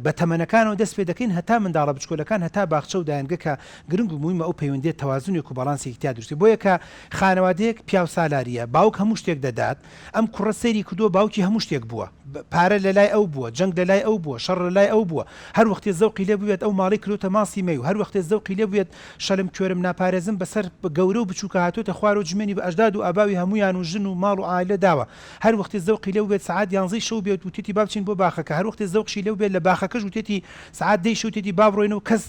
بەتەمەنەکانەوە دەست پێ دەکەین هەتا منداڵە بچکۆلەکان هەتا باخچە و دایانگە کە گرنگ و مویمە ئەو پەیوەندی تەوازونێک و بەڵانسێکی تیا دروستی بۆیە کە خانەوادەیەک پیاو سالاریە باوک هەموو شتێک دەدات ئەم کوڕە سەیری کردووە باوکی هەموو شتێک بووە پارە لە لای ئەو بووە جەنگ لە لای ئەو بووە شەڕ لە لای ئەو بووە هەر وەختێ زەوقی لێ بوێت ئەو ماڵی کردوتە ماسی مەی و هەر وەختێ زەوقی لێ بوێت شەلم کوێرم ناپارێزم بەسەر گەورە و بچووکە هاتوۆتە خوار و جمێنی بە ئەژداد و ئاباوی هەمویان و ژن و ماڵ و عائلە داوە هەر وەختێ زەوقی لێ بوێت سعات 11 شەو بێت و تێتی با بچین بۆ باخەکە هەر وەختێ زەوقی لێ بێت لە باخەکەش و تێتی سعات 10 شەو تێتی با بڕۆینەوە کەس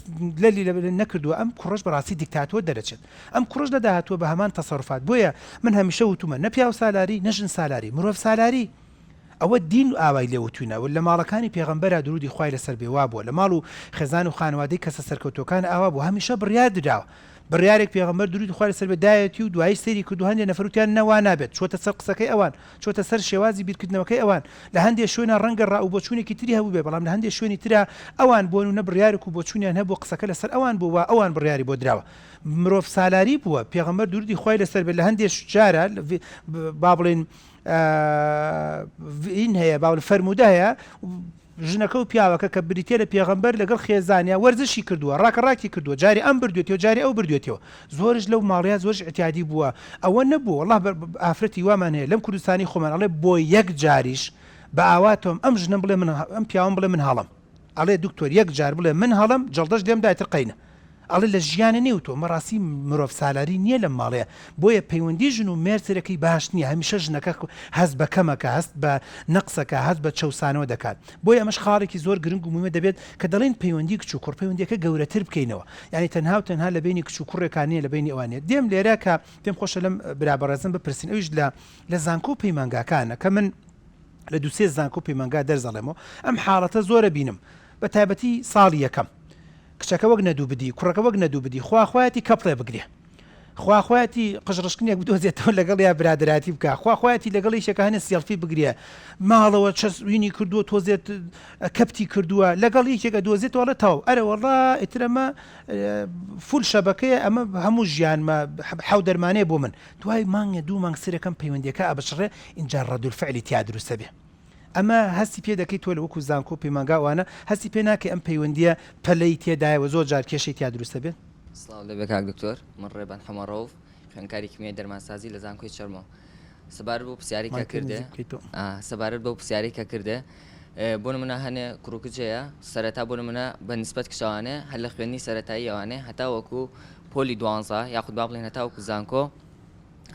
لەلی نەکردووە ئەم کوڕەش بەڕاستی دیکتاتۆر دەرەچێت ئەم کوڕەش دەداهاتووە بە هەمان تەسەڕوفات بۆیە من هەمیشە وتومە نە پیاو سالاری نە ژن سالاری مرۆڤ سالاری ئەوە دین و ئاوای لێوتوینەوە لە ماڵەکانی پێغەمبەرە درودی خوای لەسەر بێوا بووە لە ماڵ و خێزان و خانوادەی کەسە سەرکەوتوەکان ئاوا بوو هەمیشە بڕیار دراوە بڕیارێک پێغەمبەر درودی خوای لەسەر بێدایەتی و دوایی سەیری کردو هەندێک نەفەروتیان نەوا نابێت چۆتە سەر قسەکەی ئەوان چۆتە سەر شێوازی بیرکردنەوەکەی ئەوان لە هەندێک شوێنە ڕەنگە ڕاو بۆچوونێکی تری هەبوو بێ بەڵام لە هەندێک شوێنی ترە ئەوان بۆن و نە بڕیارێک و بۆچوونیان هەبوو قسەکە لەسەر ئەوان بووە ئەوان بڕیاری بۆ دراوە مرۆڤ سالاری بووە پێغەمبەر درودی خوای لەسەر بێت لە هەندێک جارە با بڵێن این هەیە باڵ فەرموودە هەیە ژنەکە و پیاوەکە کە بریتێ لە پێغەمبەر لەگەڵ خێزانیا وەرزشی کردووە ڕاکەڕاکی کردووە جاری ئەم بردوێتەوە جاری ئەو بردوێتەوە زۆرش لەو ماڵەیە زۆرش ئەتیادی بووە ئەوە نەبوو وەڵڵاه ئافرەتی وامان هەیە لەم کوردستانی خۆمان ئەڵێ بۆ یەک جاریش بە ئاواتۆم ئەم ژنە بڵێ من ئەم پیاوەم بڵێ من هەڵم ئەڵێ دکتۆر یەک جار بڵێ من هەڵم جەڵدەش لێم دایتر قەینە ئەڵێ لە ژیانە نێوتۆ مەڕاستی مرۆڤ سالاری نییە لەم ماڵەیە بۆیە پەیوەندی ژن و مێرسەرەکەی باش نییە هەمیشە ژنەکە هەست بە کەمەکە هەست بە نەقسەکە هەست بە چەسانەوە دەکات بۆیە ئەمەش خاڵێکی زۆر گرنگ و مویمە دەبێت کە دەڵێن پەیوەندی کچ و کوڕ پەیوەندیەکە گەورەتر بکەینەوە یعنی تەنها و تەنها لە بینی کچ و کوڕێکانیە لە بینی ئەوانێ دێم لێرە کە پێم خۆشە لەم برابەڕێزم بپرسین ئەویش لە زانکۆ و پەیمانگاکانە کە من لە دووسێ زانکۆ و پەیمانگا دەرزەڵێمەوە ئەم حاڵەتە زۆرە بینم بە تایبەتی ساڵی یەکەم کچەکە وەک نەدوو بدی کوڕەکە وەک نەدوو بدی خواخوایەتی کەپڵێ بگرێ خواخوایەتی قژڕشکنێک بدۆزێتەوە لەگەڵ یا برادراتی بکە خواخوایەتی لەگەڵ یشێکە هەنە سیڵفی بگرێ ماڵەوە چەسوینی کردووە تۆزێت کەپتی کردووە لەگەڵ یەکێکە دۆزێت وڵە تاو ئەرە وەڵا ئیترەمە فول شەبەکەیە ئەمە هەموو ژیانمە حەو دەرمانەیە بۆ من دوای مانگە دوو مانگ سرەکەم پەیوەندیەکە ئەبشڕێ اینجا ڕەدولفعلی تیا دروستە بێ ئەمە هەستی پێ دەکەی تۆ لە وەکو زانکۆ پەیمانگاوانە هەستی پێ ناکە ئەم پەیوەندیە پەلەی تێدایەوە زۆر جار کێشەی تیا دروستە بێت سڵاو لەبێ کاک دکتۆر من ڕێبان حەمەڕۆڤ خوێنکاری کیمیای دەرمانسازی لە زانکۆی چەرمەوە سەبارەت بۆ پرسیاری کە کردێ سەبارەت بۆ پرسیاری کە کردێ بۆ نمونە هەنێ کوڕکچەیە سەرەتا بۆ نمونە بە نسبەت کچەوانێ هەر لە خوێنی سەرەتایی ئەوانێ هەتا وەکو پۆلی 12 یاخود با بڵێن هەتا وەکو زانکۆ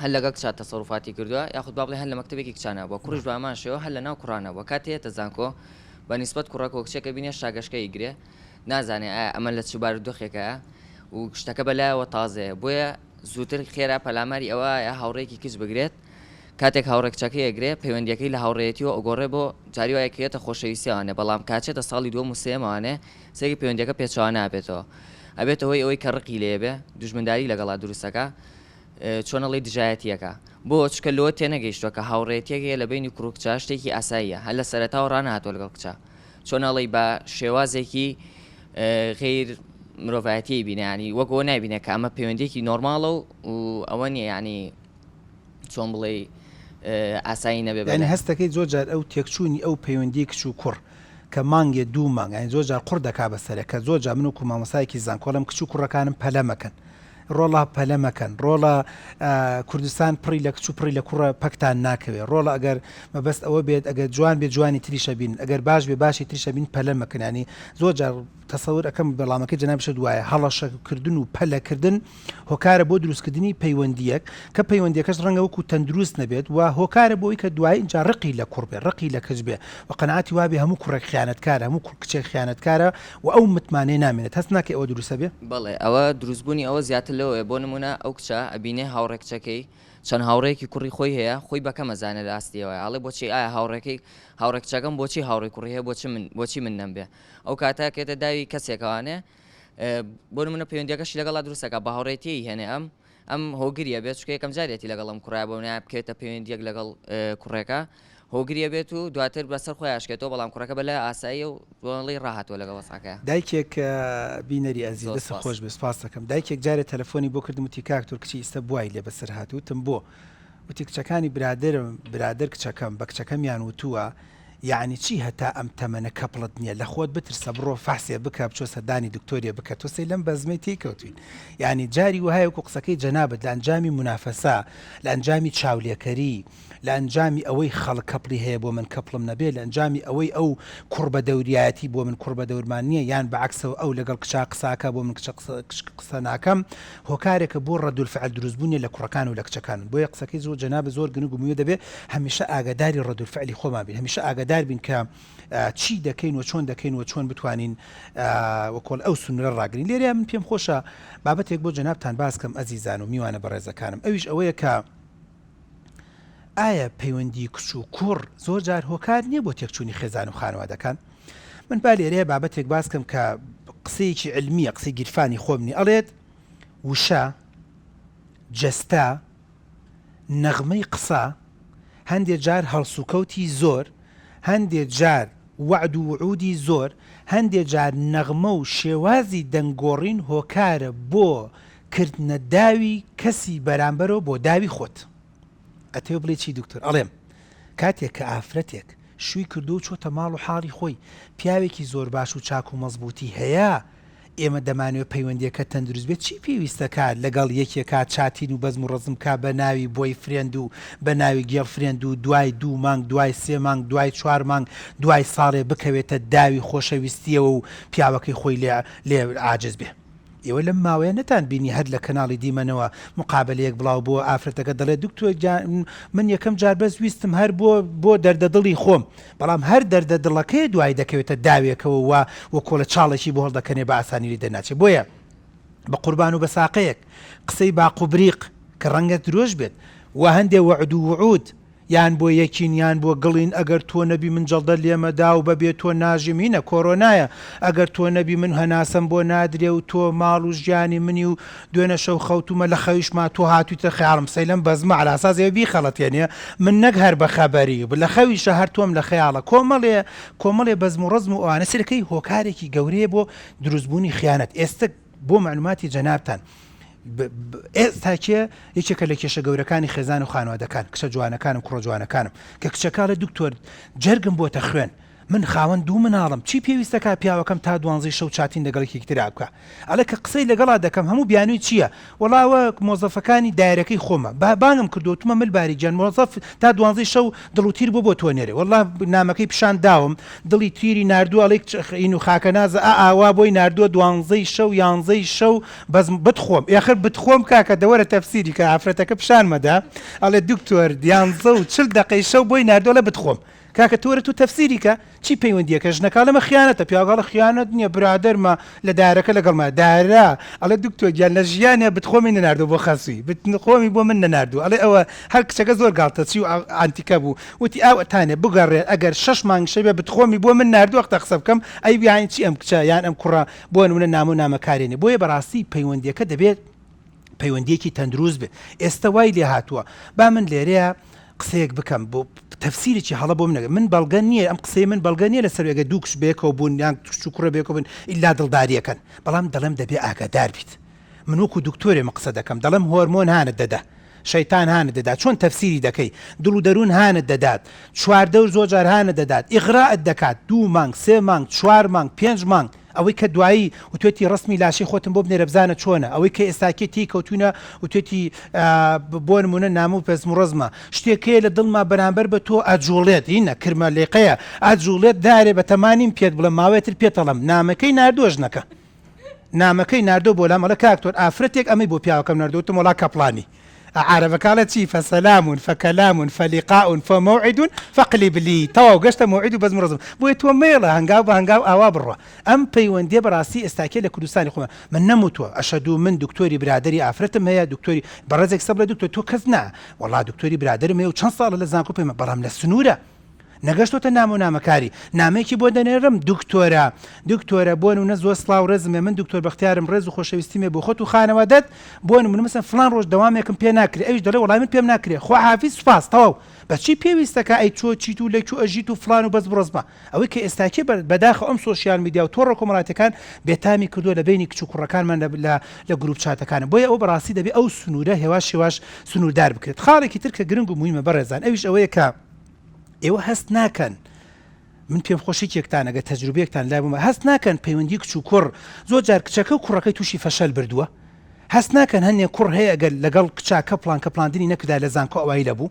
هەر لەگەڵ کچات تەسەڕوفاتی کردووە یاخود با بڵێن هەر لە مەکتەبێکی کچانە بۆ کوڕش بامان شێوە هەر لە ناو کوڕانەوە کاتێتە زانکۆ بە نسبەت کوڕەکە کچێکە بینێ شاگەشکە ئیگرێ نازانێ ئەمە لە چوبار دۆخێکە و شتەکە بەلایەوە تازەیە بۆیە زووتر خێرا پەلاماری ئەوە یا هاوڕێکی کچ بگرێت کاتێک هاوڕێکچەکەی ئەگرێ پەیوەندیەکەی لە هاوڕێتیەوە ئۆگۆڕێ بۆ جاری وایەکەوێتە خۆشەویستیانێ بەڵام کاتێتە ساڵی دووەم و سێمانێ سێکی پەیوەندیەکە پێچەوە نابێتەوە ئەبێتەوەی ئەوەی کە ڕقی لێبێ دوژمنداری لەگەڵا دروستەکە چۆنەڵی دژایەتیەکە بۆ چکە لەوە تێنەگەیشتووە کە هاوڕێتیەکەیە لە بینی کوڕکچە شتێکی ئاساییە هەر لە سەرەتاوە ڕانەهاتوە لەگەڵ کچە چۆنەڵی بە شێوازێکی غیر مرۆڤایەتی بینانی وەکەوە نابینێت کە ئەمە پەیوەندێکی نۆرماڵە و ئەوە نیە ینی چۆن بڵێ ئاسایی نەبێ بەنی هەستەکەی زۆرجار ئەو تێکچوونی ئەو پەیوەندی کچ و کوڕ کە مانگێ دوو مانگ ئەین زۆرجار کوڕ دەکا بەسەرە کە زۆرجار من و کومامەسایەکی زانکۆڵم کچ و کوڕەکانم پەلە مەکەن ڕۆڵە پەلە مەکەن ڕۆڵە کوردستان پڕی لە کچ و پڕی لە کوڕە پەکتان ناکەوێت ڕۆڵە ئەگەر مەبەست ئەوە بێت ئەگەر جوان بێت جوانی تریشە بین ئەگەر باش بێ باشی تریشە بین پەلە مەکنانی زۆرجار تەسەور ئەەکەم بەڵامەکە جەنابشە دوایە هەڵەشەکردن و پەلەکردن هۆکارە بۆ دروستکردنی پەیوەندیەک کە پەیوەندیەکەش ڕەنگە وەکو تەندروست نەبێت و هۆکارە بۆی کە دوای اینجا ڕقی لە کوڕ بێ ڕقی لە کەس بێ و قەنەعاتی وابێ هەموو کوڕێک خیانەتکارە هەموو کچێک خیانەتکارە و ئەو متمانەی نامێنێت هەست ناکە ئەوە دروستە بێ بەڵێ ئەوە دروستبوونی ئەوە زیاتر لەوەیە بۆ نمونە ئەو کچە ئەبینێ هاوڕێکچەکەی چەند هاوڕێکی کوڕی خۆی هەیە خۆی بەکە مەزانە لە ئاستیەوە ئاڵێ بۆچی ئایا هاوڕێکچەکەم بۆچی هاوڕێی کوڕی هەیە بۆچی من نەمبێ ئەو کاتاکێتە داوی کەسێکەوانێ بۆ نمونە پەیوەندیەکەشی لەگەڵا دروستەکە بە هاوڕێتی هێنێ ئەم هۆگریە بێت چکە یەکەم جارێتی لەگەڵم کوڕای بۆ نایە بکێتە پەیوەندیەک لەگەڵ کوڕێکە هۆگریە بێت و دواتر بەسەر خۆی ئاشکێتەوە بەڵام کوڕەکە بەلای ئاسایی و بۆڵی ڕاهاتوە لەگەڵ وەساکە دایکێک بینەری ئەزیز دەست خۆش بێ سپاس دەکەم دایکێک جارێ تەلەفۆنی بۆ کردم وتی کاکتۆر کچی ئێستا بوای لێ بەسەر هاتووتم بۆ وتی کچەکانی برادر کچەکەم بە کچەکەمیان وتووە یعنی چی هەتا ئەم تەمەنە کەپڵت نییە لە خۆت بترسە بڕۆ فاسێ بکە بچۆ سەردانی دکتۆریە بکە تۆسی لەم بەزمەی تێکەوتوین یعنی جاری وهایەکو قسەکەی جەنابەت لە ئەنجامی منافەسا لە ئەنجامی چاولێکەری لە ئەنجامی ئەوەی خەڵک کەپڵی هەیە بۆ من کەپڵم نەبێ لە ئەنجامی ئەوەی ئەو کوڕ بە دەوریایەتی بۆ من کوڕ بە دەورمان نییە یان بەعکسەوە ئەو لەگەڵ کچا قساکە بۆ من قسە ناکەم هۆکارێکە بۆ ڕەدولفعل دروستبوونی لە کوڕەکان و لە کچەکان بۆیە قسەکەی زۆر جەنابە زۆر گونوگومیە دەبێ هەمیشە ئاگاداری ڕەدولفعلی خۆمان بین هەمیشە ئاگادار بین کە چی دەکەین و چۆن دەکەین و چۆن بتوانین وەکۆڵ ئەو سنوورە ڕاگرین لێرە من پێم خۆشە بابەتێک بۆ جەنابتان باسکەم ئەزیزان و میوانە بەڕێزەکانم ئەویش ئەوەیە کە ئایا پەیوەندی کچ و کوڕ زۆر جار هۆکار نییە بۆ تێکچوونی خێزان و خانوادەکان من با لێرەیە بابەتێک باسکەم کە قسەیەکی علمیە قسەی گیرفانی خۆمنی ئەڵێت وشە جەستا نەغمەی قسە هەندێک جار هەڵسوکەوتی زۆر هەندێک جار وعد و وعودی زۆر هەندێک جار نەغمە و شێوازی دەنگۆڕین هۆکارە بۆ کردنە داوی کەسی بەرامبەرەوە بۆ داوی خۆت ئەتێ بڵێ چی دکتۆر ئەڵێم کاتێک کە ئافرەتێک شووی کردو و چۆتە ماڵ و حاڵی خۆی پیاوێکی زۆر باش و چاک و مەزبوطی هەیە ئێمە دەمانوێت پەیوەندیەکە تەندروست بێت چی پێویستەکات لەگەڵ یەکێکات چاتین و بەزم و ڕزم کا بە ناوی بۆی فرێند و بە ناوی گێڵ فرێند و دوای 2 مانگ دوای 3 مانگ دوای 4 مانگ دوای ساڵێ بکەوێتە داوی خۆشەویستیەوە و پیاوەکەی خۆی لێ عاجز بێ ئێوە لەم ماوەیە نەتان بینی هەر لە کەناڵی دیمەنەوە مقابلەیەک بڵاو بۆ ئافرەتەکە دەڵێ دکتۆر من یەکەم جار بەس ویستم هەر بۆ دەردەدڵی خۆم بەڵام هەر دەردەدڵەکەی دوای دەکەوێتە داوێکەوە وە کۆلە چاڵێکی بۆ هەڵدەکەنێ بە ئاسانیری دەناچێت بۆیە بە قوربان و بە ساقەیەک قسەی باقوبریق کە ڕەنگە درۆژ بێت و هەندێ وعد و وعود یان بۆ یەکین یان بۆ گڵین ئەگەر تۆ نەبی من جەڵدە لێمەدا و بەبێت تۆ ناژمینە کۆرۆنایە ئەگەر تۆ نەبی من هەناسم بۆ نادرێ و تۆ ماڵ و ژیانی منی و دوێنە شەو خەوتومە لە خەویشما تۆ هاتوویتە خەیاڵم سەیلەم بەزمە علاسازێ بیخەڵەتێنێ من نەک هەر بە خەبەری لە خەویشە هەر تۆم لە خەیاڵە کۆمەڵێ بەزم و ڕزم و ئەوانە سەرەکەی هۆکارێکی گەورەیە بۆ دروستبوونی خیانەت ئێستا بۆ معلوماتی جەنابتان ئێستا کێ یەکێکە لە کێشە گەورەکانی خێزان و خانوادەکان کچە جوانەکانم کوڕە جوانەکانم کە کچەکە لە دکتۆر جەرگم بۆتە خوێن من خاوەن دوو مناڵم چی پێویستەکە پیاوەکەم تا 12 شەو چاتین لەگەڵێکی ترا بکە ئەلە کە قسەی لەگەڵا دەکەم هەموو بیانووی چییە وەڵاوە مۆزەفەکانی دایرەکەی خۆمە بانم کردوتمە ملباری جان مۆزەف تا 12 شەو دڵوتیر بۆ تۆ نێرێ وەڵا نامەکەی پیشان داوم دڵی تیری نردووە ئین و خاکە نازە ئاوا بۆی نردووە 12 شەو 11 شەو بەس بتخۆم ئێخر بتخۆم کاکە دەوەرە تەفسیری کە ئافرەتەکە پیشانمەدا ئەڵێ دکتۆر 11 دقەی شەو بۆی نردووە لە بتخۆم کاکە تۆرە تو تەفسیریکە چی پەیوەندیەکە ژنەکە لەمە خیانەتە پیاگەڵە خیانەت نییە برادەرمە لە دارەکە لەگەڵمە دارا ئەڵێ دکتۆر گیان لە ژیانە بتخۆمی نەناردوو بۆ خەسووی بتخۆمی بۆ من نەناردوو ئەڵێ ئەوە هەر کچەکە زۆر گاڵتە چی و ئانتیکە بوو وتی ئەوتانێ بگەڕێت ئەگەر 6 مانگ شەبێ بتخۆمی بۆ من ناردووە قسە قسە بکەم ئەی بیان چی ئەم کچە یان ئەم کوڕە بۆ نمونە نام و نامەکارێنێ بۆیە بەڕاستی پەیوەندیەکە دەبێت پەیوەندیەکی تەندروست بێت ئێستا وای لێ هاتووە با من لێرەیە قسەیەک بکەم بۆ تەفسیرێکی هەڵە بۆ منەکە من بەڵگە نییە ئەم قسەی من بەڵگە نییە لەسەر وێگە دوو کش بێکەوە بوون یان کوڕە بێکەوە بن ئیلا دڵداریەکەن بەڵام دەڵێم دەبێ ئاگادار بیت من وەکو دکتۆرێمە قسە دەکەم دەڵێم هۆرمۆن هانت دەدا شەیتان هانت دەدات چۆن تەفسیری دەکەی دڵ و دەروون هانت دەدات چواردە زۆر جار هانت دەدات ئیغراءت دەکات 2 مانگ 3 مانگ 4 مانگ 5 مانگ ئەوەی کە دوایی وتێتی ڕسمی لاشی خۆتم بۆ بنێرە بزانە چۆنە ئەوەی کە ئێستاکێتی کەوتونە وتێتی بۆ نمونە نام و پێزم و ڕزمە شتێکەیە لە دڵما بەرامبەر بە تۆ ئاجوڵێت هینە کرمە لێقەیە ئاجوڵێت دارێ بە تەمانیم پێت بڵە ماوەتر پێتەڵم نامەکەی ناردۆ ژنەکە نامەکەی ناردۆ بۆ لام ئەڵە کاکتۆر ئافرەتێک ئەمەی بۆ پیاوەکەم ناردوتم وڵا کەپڵانی عربەکانە چی فسلام فكلام فلقاء فموعد فقلب لي تەواو گەشتە موعد و بەزم ڕزم بۆیە تۆ مێڵە هەنگاو بە هەنگاو ئاوا بڕۆ ئەم پەیوەندیە بەڕاستی ئێستاکێ لە کوردستانی خۆمە من نەموتووە ئەشەدوو من دکتۆری برادری ئافرەتم هەیە دکتۆری بەڕێزێک سەبرە دکتۆر تۆ کەس نا وەڵا دکتۆری برادرم هەیە و چەند ساڵە لە زانکۆ پێمە بەڵام لە سنوورە نەگەشتۆتە نام و نامەکاری نامەیەکی بۆ دەنێرم دکتۆرە بۆ نمونە زۆر سڵاو ڕێزمێ من دکتۆر بەختیارم ڕێز و خۆشەویستیمێ بۆ خۆت و خانەوادەت بۆ نمونە مەسەن فڵان ڕۆژ دەوامێکم پێ ناکرێ ئەویش دەڵێ وەڵای من پێم ناکرێ خوا حافیز سوپاس تەواو بەچی پێویستەکە ئەی چۆ چیت و لەکو ئەژیت و فڵان و بەس بڕۆزمە ئەوەی کە ئێستاکێ بەداخە ئەم سۆشیال میدیا و تۆڕە کۆمەڵاتەکان بێتامی کردووە لە بینی کچ و کوڕەکانمان لە گروپ چاتەکانە بۆیە ئەو بەڕاستی دەبێت ئەو سنوورە هێواش سنووردار بکرێت خاڵێکی تر کە گرنگ و مهمە بەڕێزان ئەویش ئەوەیە کە ئێوە هەست ناکەن من پێم خۆشی کێکتانەگە تەجروبەیەکتان لای بوومە هەست ناکەن پەیوەندی کچ و کوڕ زۆر جار کچەکە و کوڕەکەی تووشی فەشەل بردووە هەست ناکەن هەنێ کوڕ هەیە ئەگەر لەگەڵ کچاکە پڵاندنی نەکردا لە زانکۆ ئەوایی لەبوو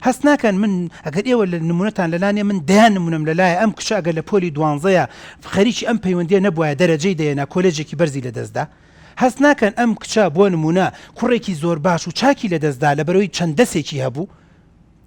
هەست ناکەن من ئەگەر ئێوە لە نمونەتان لەلانێ من دەیان نمونم لەلایە ئەم کچە ئەگەر لە پۆلی 12 خەریکی ئەم پەیوەندیە نەبووە دەرەجەی دێنا کۆلێجێکی بەرزی لەدەستدا هەست ناکەن ئەم کچە بۆ نمونە کوڕێکی زۆر باش و چاکی لەدەستدا لە بەرەوەی چەند دەسێکی هەبوو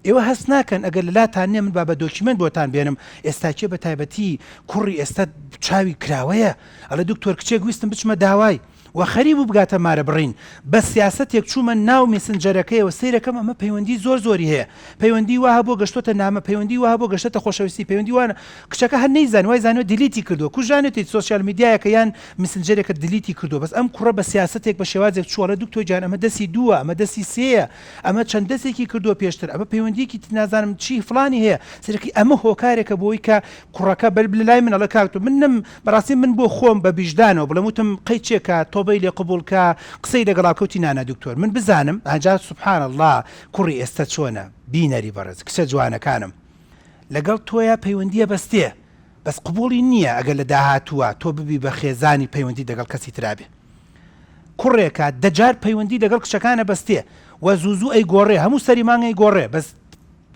ئێوە هەست ناکەن ئەگەر لەلاتان نیە من با بە دۆکیمنت بۆتان بێنم ئێستاکێ بە تایبەتی کوڕی ئێستا چاوی کراوەیە ئەڵە دکتۆر کچێک ویستم بچمە داوای و خەریب و بگاتە مارە بڕین بە سیاسەتێک چوومە ناو میسنجەرەکەیەوە سیرەکەم ئەمە پەیوەندی زۆری هەیە پەیوەندی وها بۆ گەشتۆتە نامە پەیوەندی وها بۆ گەشتە خۆشەویستی پەیوەندی وانە کچەکە هەر نەیزان وای زانوە دیلیتی کردووە کوژانێتی سوسیال میدیایەکە یان میسنجەرێکە دیلیتی کردو بەس ئەم کوڕە بە سیاسەتێک بە شێوازێک چووەڵە دکتۆر جان ئەمە دەسی دووە ئەمە دەسی سێیە ئەمە چەند دەسێکی کردووە پێشتر ئەمە پەیوەندیکی نازانم چی فلانی هەیە سەرەکی ئەمە هۆکارێکە بۆی کە کوڕەکە لای من ئەڵە کاکتۆ منم بەڕاستی من بۆ خۆم بە بیژدانەوە بڵێم وتم قەیچێکە تۆبەی لێ قبولکە قسەی لەگەڵاکەوتی نانە دکتۆر من بزانم ئاجا سوبحان الله کوڕی ئێستا چۆنە بینەری بەڕێز کچە جوانەکانم لەگەڵ تۆیە پەیوەندیە بەستێ بەس قبولی نییە ئەگەر لە داهاتووە تۆ ببی بە خێزانی پەیوەندی لەگەڵ کەسی ترابێ کوڕێکە دەجار پەیوەندی لەگەڵ کچەکانە بەستێ و زوزوو ئەی گۆڕێ هەموو سەری مانگەی گۆڕێ بەس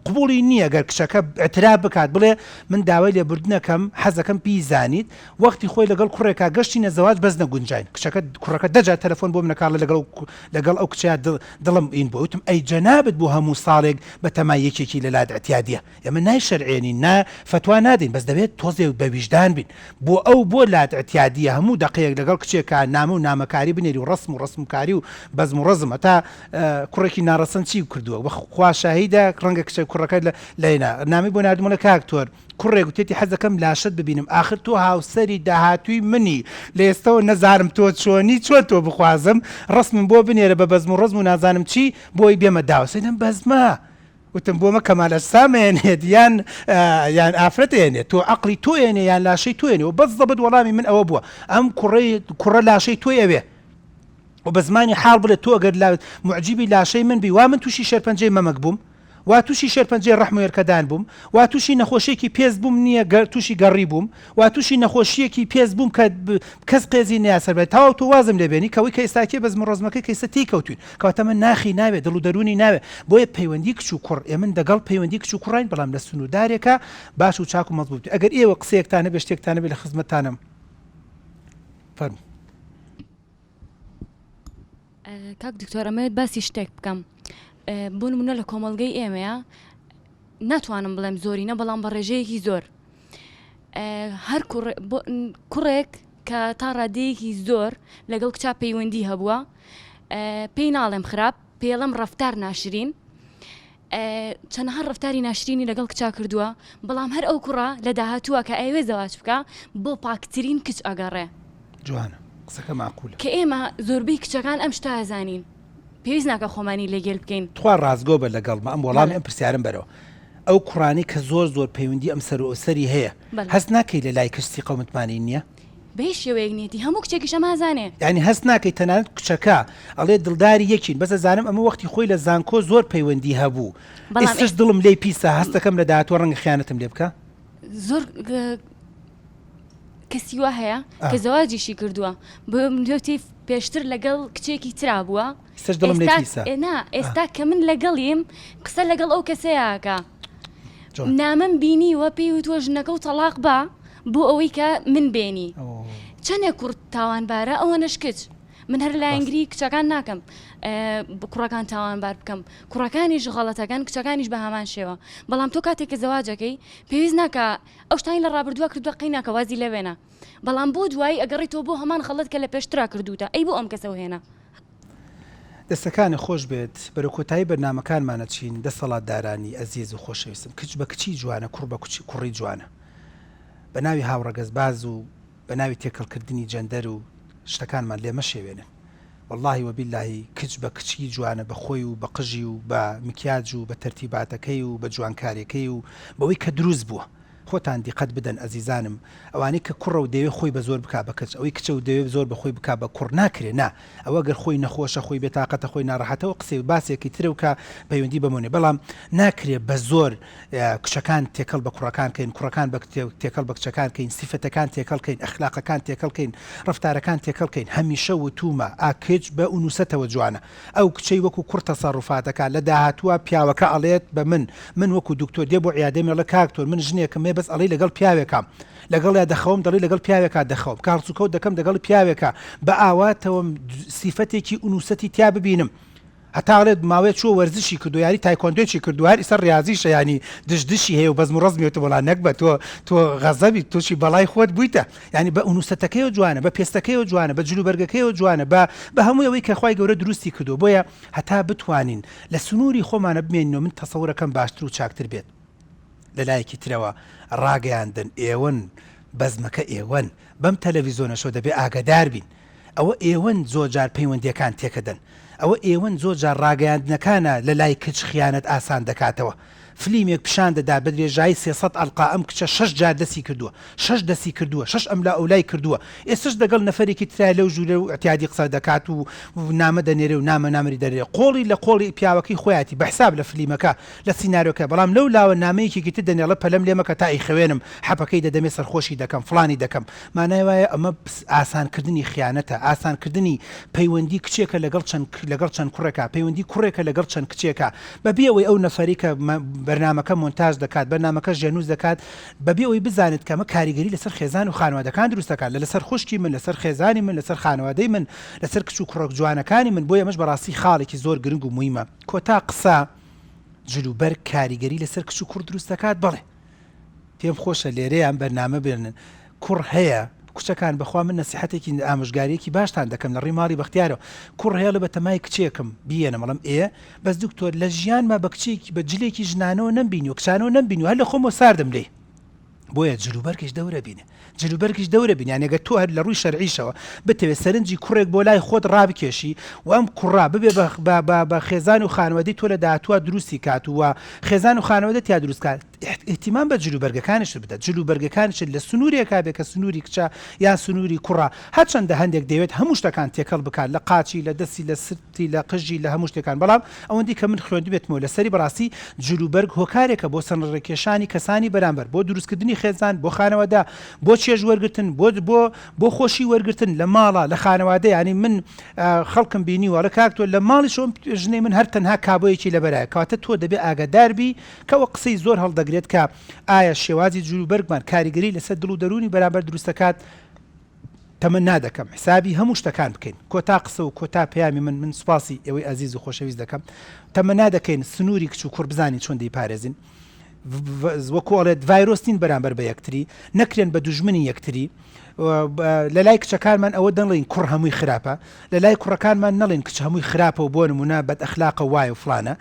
قبولی نییە گەر کچەکە ئەتراب بکات بڵێ من داوای لێبوردنەکەم حەزەکەم پیزانیت وەختی خۆی لەگەڵ کوڕێکا گەشتی نەزەواج بەس نەگونجین کچەکە کوڕەکە دەجار تەلەفۆن بۆ منەکار لەگەڵ ئەو کچە دڵم ئین بۆ وتم ئەی جەنابەت بۆ هەموو ساڵێک بە تەمایەکێکی لە لاد ئەتیادیە ئێمە نای شەرعێنین نا فتوا نادین بەس دەبێت تۆزێ بە ویژدان بین بۆ لاد ئەتیادیە هەموو دقەیەک لەگەڵ کچێکە نامە و نامەکاری بنێری و ڕسمکاری و بەزم و ڕزم هەتا کوڕێکی ناڕەسەن چی کردووە خوا شاهیدە ڕەنگە کچە کوڕەکە لەینا نامی بۆ نردمونە کاکتۆر کوڕێک وتێتی حەزەکەم لاشت ببینم آخر تۆ هاوسەری داهاتووی منی لە ئێستەوە نەزارم تۆ چۆنی چۆن تۆ بخوازم ڕسمم بۆ بنێرە بە بەزم و ڕزم و نازانم چی بۆی بێمە داوسەیدەم بەزمە وتم بۆمە کەمالە سامێنێت یان ئافرەت هێنێت تۆ عەقڵی تۆ هێنێ یان لاشەی تۆ هێنێ و بەس دەبێت وەڵامی من ئەوە بووە ئەم کوڕە لاشەی تۆی ئەوێ و بە زمانی حاڵ بڵێت تۆ ئەگەر معجیبی لاشەی من بی وا من تووشی شەرپەنجەی مەمەک بووم وا تووشی شێرپەنجەی ڕەحم و هێرکەدان بووم، وا تووشی نەخۆشیێکی پێز بووم نییە تووشی گەڕی بووم، وا تووشی نەخۆشیەکی پێز بووم کە کەس قێزی نەیاسەر بێت تاوا تۆ وازم لێبێنی کەوەی کە ئێستاکێ بەزم ڕۆزمەکەی کەیسە تی کەوتوین کەواتە من ناخی ناوێت دڵ و دەرونی ناوێت بۆیە پەیوەندی کچ و کوڕ من دەگەڵ پەیوەندی کچ و کوڕین بەڵام لە سنوودارێکە باش و چاک و مەزبوط ئەگەر ئێوە قسەیەکتانە بێ شتێکتانە بێ لە خزمەتتانم فەرموو. کاک دکتۆر ئەمەوێت باسی شتێک بکەم بۆ نمونە لە کۆمەڵگەی ئێمەیە ناتوانم بڵێم زۆرینە بەڵام بە ڕێژەیەکی زۆر هەر کوڕێک کە تا ڕادەیەکی زۆر لەگەڵ کچا پەیوەندی هەبووە پێی ناڵێم خراپ پێڵم ڕەفتار ناشرین چەندەها ڕەفتاری ناشرینی لەگەڵ کچا کردووە بەڵام هەر ئەو کوڕە لە داهاتووە کە ئەوێ زەواج بکە بۆ پاکترین کچ ئەگەڕێ جوانە قسەکە معقولە کە ئێمە زۆربەی کچەکان ئەم شتا ئەزانین پێویست ناکە خۆمانی لەگەڵ بکەین توا ڕازگۆ بە لەگەڵمە ئەم وەڵامی ئەم پرسیارم بەرەوە ئەو کوڕانی کە زۆر پەیوەندی ئەم سەر و ئەسەری هەیە هەست ناکەی لە لای کەستی قەومتمانی نییە بەهیچ شێوەیەک نیەتی هەموو کچێکیش ئەمازانێ یعنی هەست ناکەی تەنانەت کچەکە ئەڵێ دڵداری یەکین بەس زانم ئەمە وەختی خۆی لە زانکۆ زۆر پەیوەندی هەبوو ئێستش دڵم لێی پیسە هەستەکەم لە داهاتوە ڕەنگە خیانەتم لێ بکە زۆر کەسی وا هەیە کە زەواجیشی کردووە بێتی پێشتر لەگەڵ کچێکی ترا بووە ئێستا کە من لەگەڵیم قسە لەگەڵ ئەو کەسەیەکە نامەم بینیوە پێی وتوە ژنەکە و تەلاق بە بۆ ئەوەی کە من بێنی چەندێک کورت تاوانبارە ئەوە نشکچ من هەر لایەنگری کچەکان ناکەم کوڕەکان تاوانبار بکەم کوڕەکانیش غەڵەتەکان کچەکانیش بە هەمان شێوە بەڵام تۆ کاتێک کە زەواجەکەی پێویست ناکە ئەو شتانی لە ڕابردووە کردووە قەی ناکە وازی لەوێنە بەڵام بۆ دوایی ئەگەڕێتەوە بۆ هەمان خەڵەت کە لە پێشترا کردوتە ئەی بۆ ئەم کەسە هێنا دەستەکانی خۆش بێت بەرە کۆتایی بەرنامەکانمانە چین دەسەڵات دارانی ئەزیز و خۆشەویستم کچ بە کچی جوانە کوڕ بە کوڕی جوانە بە ناوی هاوڕەگەز باز و بە ناوی تێکەڵکردنی جەندەر و شتەکانمان لێمە شێوێنن واللهی وەبیللهی کچ بە کچی جوانە بە خۆی و بە قژی و بە مکیاج و بە تەرتیباتەکەی و بە جوانکاریەکەی و بەوەی کە دروست بووە خۆتان دیقەت بدەن ئەزیزانم ئەوانەی کە کوڕە و دەوێت خۆی بە زۆر بک بە کچ ئەوەی کچە و دەوێت زۆر بەخۆی بک بە کوڕ ناکرێ نا ئەوە گەر خۆی نەخۆشە خۆی بێتاقەتە خۆی ناڕەحەتەوە قسەی باسێکی ترە و کە پەیوەندی بمونێ بەڵام ناکرێ بە زۆر کچەکان تێکەڵ بە کوڕەکان کەین کوڕەکان بە تێکەڵ بە کچەکان کەین سیفەتەکان تێکەڵکەین ئەخلاقەکان تێکەڵکەین ڕەفتارەکان تێکەڵکەین هەمیشە وتومە ئاکچ بە ئونوسەتەوە جوانە ئەو کچەی وەکو کوڕ تەسەڕوفاتەکان لە داهاتووە پیاوەکە ئەڵێت بە من وەکو دکتۆر دێ بۆ عیادەمێ لە کاکتۆر من ژنێکم مێ بەس ئەڵێ لەگەڵ پیاوێکم لەگەڵ یا دەخەوم دەڵی لەگەڵ پیاوێکا دەخەوم کارچووکەوت دەکەم دەگەڵ پیاوێکە بە ئاواتەوە سیفەتێکی ئونوسەتی تیا ببینم هەتاڵێت ماوەیە چوە وەرزشی کردو یاری تایکۆندۆی کردو هەر ئیسەر ریاضیشە ینی دشدشی هەیە و بەزم و ڕزمیێتە وەڵا نەک بە تۆ غەزەبی تووشی بەڵای خۆت بوویتە ینی بە ئونوسەتەکەیەوە جوانە بە پێستەکەیەوە جوانە بە جلوبەرگەکەیەوە جوانە بە هەموو ئەوەی کە خوای گەورە دروستی کردو بۆیە هەتا بتوانین لە سنووری خۆمانە بمێنینەوە من تەسەوورەکەم باشتر و چاکتر بێت لەلایەکی ترەوە ڕاگەیاندن ئێوەن بەزمەکە ئێوەن بەم تەلەڤیزۆنەشەوە دەبێ ئاگادار بین ئەوە ئێوەن زۆرجار پەیوەندیەکان تێکەدەن ئەوە ئێوەن زۆرجار ڕاگەیاندنەکانە لە لای کچ خیانەت ئاسان دەکاتەوە فلیمێک پیشان دەدا بە درێژایی 300 ئەلقا ئەم کچە 6 جار دەسی کردووە 6 دەسی کردووە 6 ئەم لا ئەولای کردووە ئێستش دەگەڵ نەفەرێکی ترای لەو ژوورە و ئەتیادی قسە دەکات و نامە دەنێرێ و نامە نامری دەرێ قۆڵی لە قۆڵی پیاوەکەی خۆیاتی بەحساب لە فلیمەکە لە سیناریۆکە بەڵام لەو لاوە نامەیەکی تر دەنێڵە پەلەم لێمەکە تا ئیخوێنم حەپەکەی دەدەمێ سەرخۆشی دەکەم فلانی دەکەم مانای وایە ئەمە ئاسانکردنی خیانەتە ئاسانکردنی پەیوەندی کچێکە لەگەڵ چەند کوڕێکە پەیوەندی کوڕێکە لەگەڵ چەند کچێکە بەبێ ئەوەی ئەو نەفەری کە بەرنامەکە مۆنتاژ دەکات بەرنامەکە ژێنووز دەکات بەبێ ئەوەی بزانێت کەمە کاریگەری لەسەر خێزان و خانوادەکان دروستەکان لەسەر خوشکی من لەسەر خێزانی من لەسەر خانوادەی من لەسەر کچ و کوڕک جوانەکانی من بۆیە ئەمەش بەڕاستی خاڵێکی زۆر گرنگ و مویمە کۆتا قسە جلوبەر کاریگەری لەسەر کچ و کوڕ دروست دەکات بەڵێ پێم خۆشە لێرەیە ئەم بەرنامە بێنن کوڕ هەیە کچەکان بەخوا من نەسیحەتێکی ئامۆژگاریەکی باشتان دەکەم لە ڕێی ماڵی بەختیارەوە کوڕ هەیە لە بەتەمای کچێکم بیێنە مەڵم بەس دکتۆر لە ژیانما بە کچێکی بە جلێکی ژنانەوە نەمبینی و کچانەوە نەمبینی و هەر لە خۆمەوە ساردم لێ بۆیە جلوبەرگیش دەورە بینێ جلوبەرگیش دەورە بین یانێگە تۆ هەر لە ڕووی شەرعیشەوە بتەوێت سەرنجی کوڕێک بۆ لای خۆت ڕابکێشی و ئەم کوڕا ببێ بە خێزان و خانوەدەی تۆ لە داهاتوە دروستی کات وە خێزان و خانوەدەت یا دروست کات احتیمام بە جلوبەرگەکانش بدات جلوبەرگەکانش لە سنوورێکا بێ کە سنووری کچە یان سنووری کوڕا هەرچەندە هەندێک دەوێت هەموو شتەکان تێکەڵ بکات لە قاچی لە دەستی لە سرتی لە قژی لە هەموو شتێکان بەڵام ئەوەندی کە من خوێندی بێتمەوە لەسەری بەڕاستی جلوبەرگ هۆکارێکە بۆ سەرڕێکێشانی کەسانی بەرامبەر بۆ دروستکردنی خێزان بۆ خانەوەدا بۆ چێژ وەرگتن بۆ خۆشی وەرگتن لە ماڵە لە خانەوادە ینی من خەڵکم بینی وەڵە کاکتۆ لە ماڵی شۆم ژنەی من هەر تەنها کابۆیەکی لەبەرایە کاتە تۆ دەبێ ئاگاداربی کەەوە قسەی زۆر هەڵدەگرێت کە ئایا شێوازی جلوبەرگمان کاریگەری لەسەر دڵ و دەرونی بەرامبەر دروستەکات تەمە نادەکەم حسابی هەموو شتەکان بکەین کۆتا قسە و کۆتا پەیامی من سوپاسی ئەوەی ئازیز و خۆشەویست دەکەم تەمە نادەکەین سنووری کچ و کوڕ بزانین چۆن دەیپارێزین وەکوڵێت ڤایرۆستین بەرامبەر بە یەکتری نەکرێن بە دوژمنی یەکتری لە لای کچەکانمان ئەوە دەڵێن کوڕ هەمووی خراپە لە لای کوڕەکانمان نەڵێن کچ هەمووی خراپە و بۆ نمونە بەد ئەخلاقە وایە و فلانە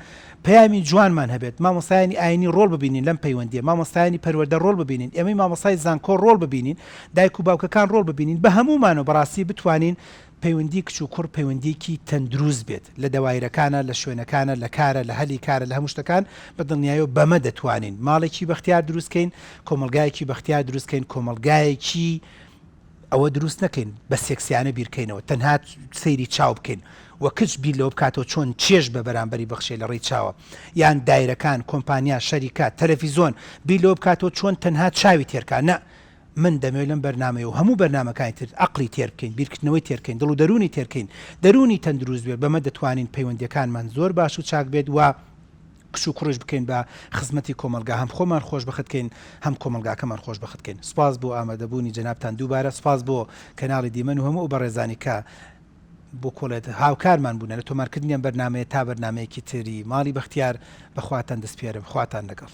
پەیامی جوانمان هەبێت مامۆستایانی ئاینی ڕۆڵ ببینین لەم پەیوەندیە مامۆستایانی پەروەردە ڕۆڵ ببینین ئێمەی مامۆستای زانکۆ ڕۆڵ ببینین دایک و باوکەکان ڕۆڵ ببینین بە هەمومانەوە بەڕاستی بتوانین پەیوەندی کچ و کوڕ پەیوەندیکی تەندروست بێت لە دەوایرەکانە لە شوێنەکانە لە کارە لە هەلی کارە لە هەموو شتەکان بە دڵنیایەوە بەمە دەتوانین ماڵێکی بەختیار دروستکەین کۆمەلگایەکی بەختیار دروستکەین کۆمەلگایەکی ئەوە دروست نەکەین بە سێکسیانە بیرکەینەوە تەنها سەیری چاو بکەین وە کچ بیر لەوە بکاتەوە چۆن چێژ بە بەرامبەری بەخشێ لە ڕێی چاوە یان دایرەکان کۆمپانیا شەریکات تەلەڤیزۆن بیر لەوە بکاتەوە چۆن تەنها چاوی تێرکە نە من دەمەوێت لەم بەرنامەیە و هەموو بەرنامەکانی تر عقلی تێر بکەین بیرکردنەوەی تێرکەین دڵ و دەرونی تێرکەین دەرونی تەندروست بێت بەمە دەتوانین پەیوەندیەکانمان زۆر باش و چاک بێت و کچ و کوڕش بکەین بە خزمەتی کۆمەلگا هەم خۆمان خۆش بەختکەین هەم کۆمەلگاکەمان خۆش بەختکەین سپاس بۆ ئامادەبوونی جەنابتان دووبارە سپاس بۆ کەناڵی دیمەن و هەموو و بەڕێزانی کە بۆ کۆڵێت هاوکارمان بوون لە تۆمارکردنیان بەرنمەیە تا بەرنمەیەکی تری ماڵی بەختیار بەخواتان دەستپێرم خواتان لەگەڵ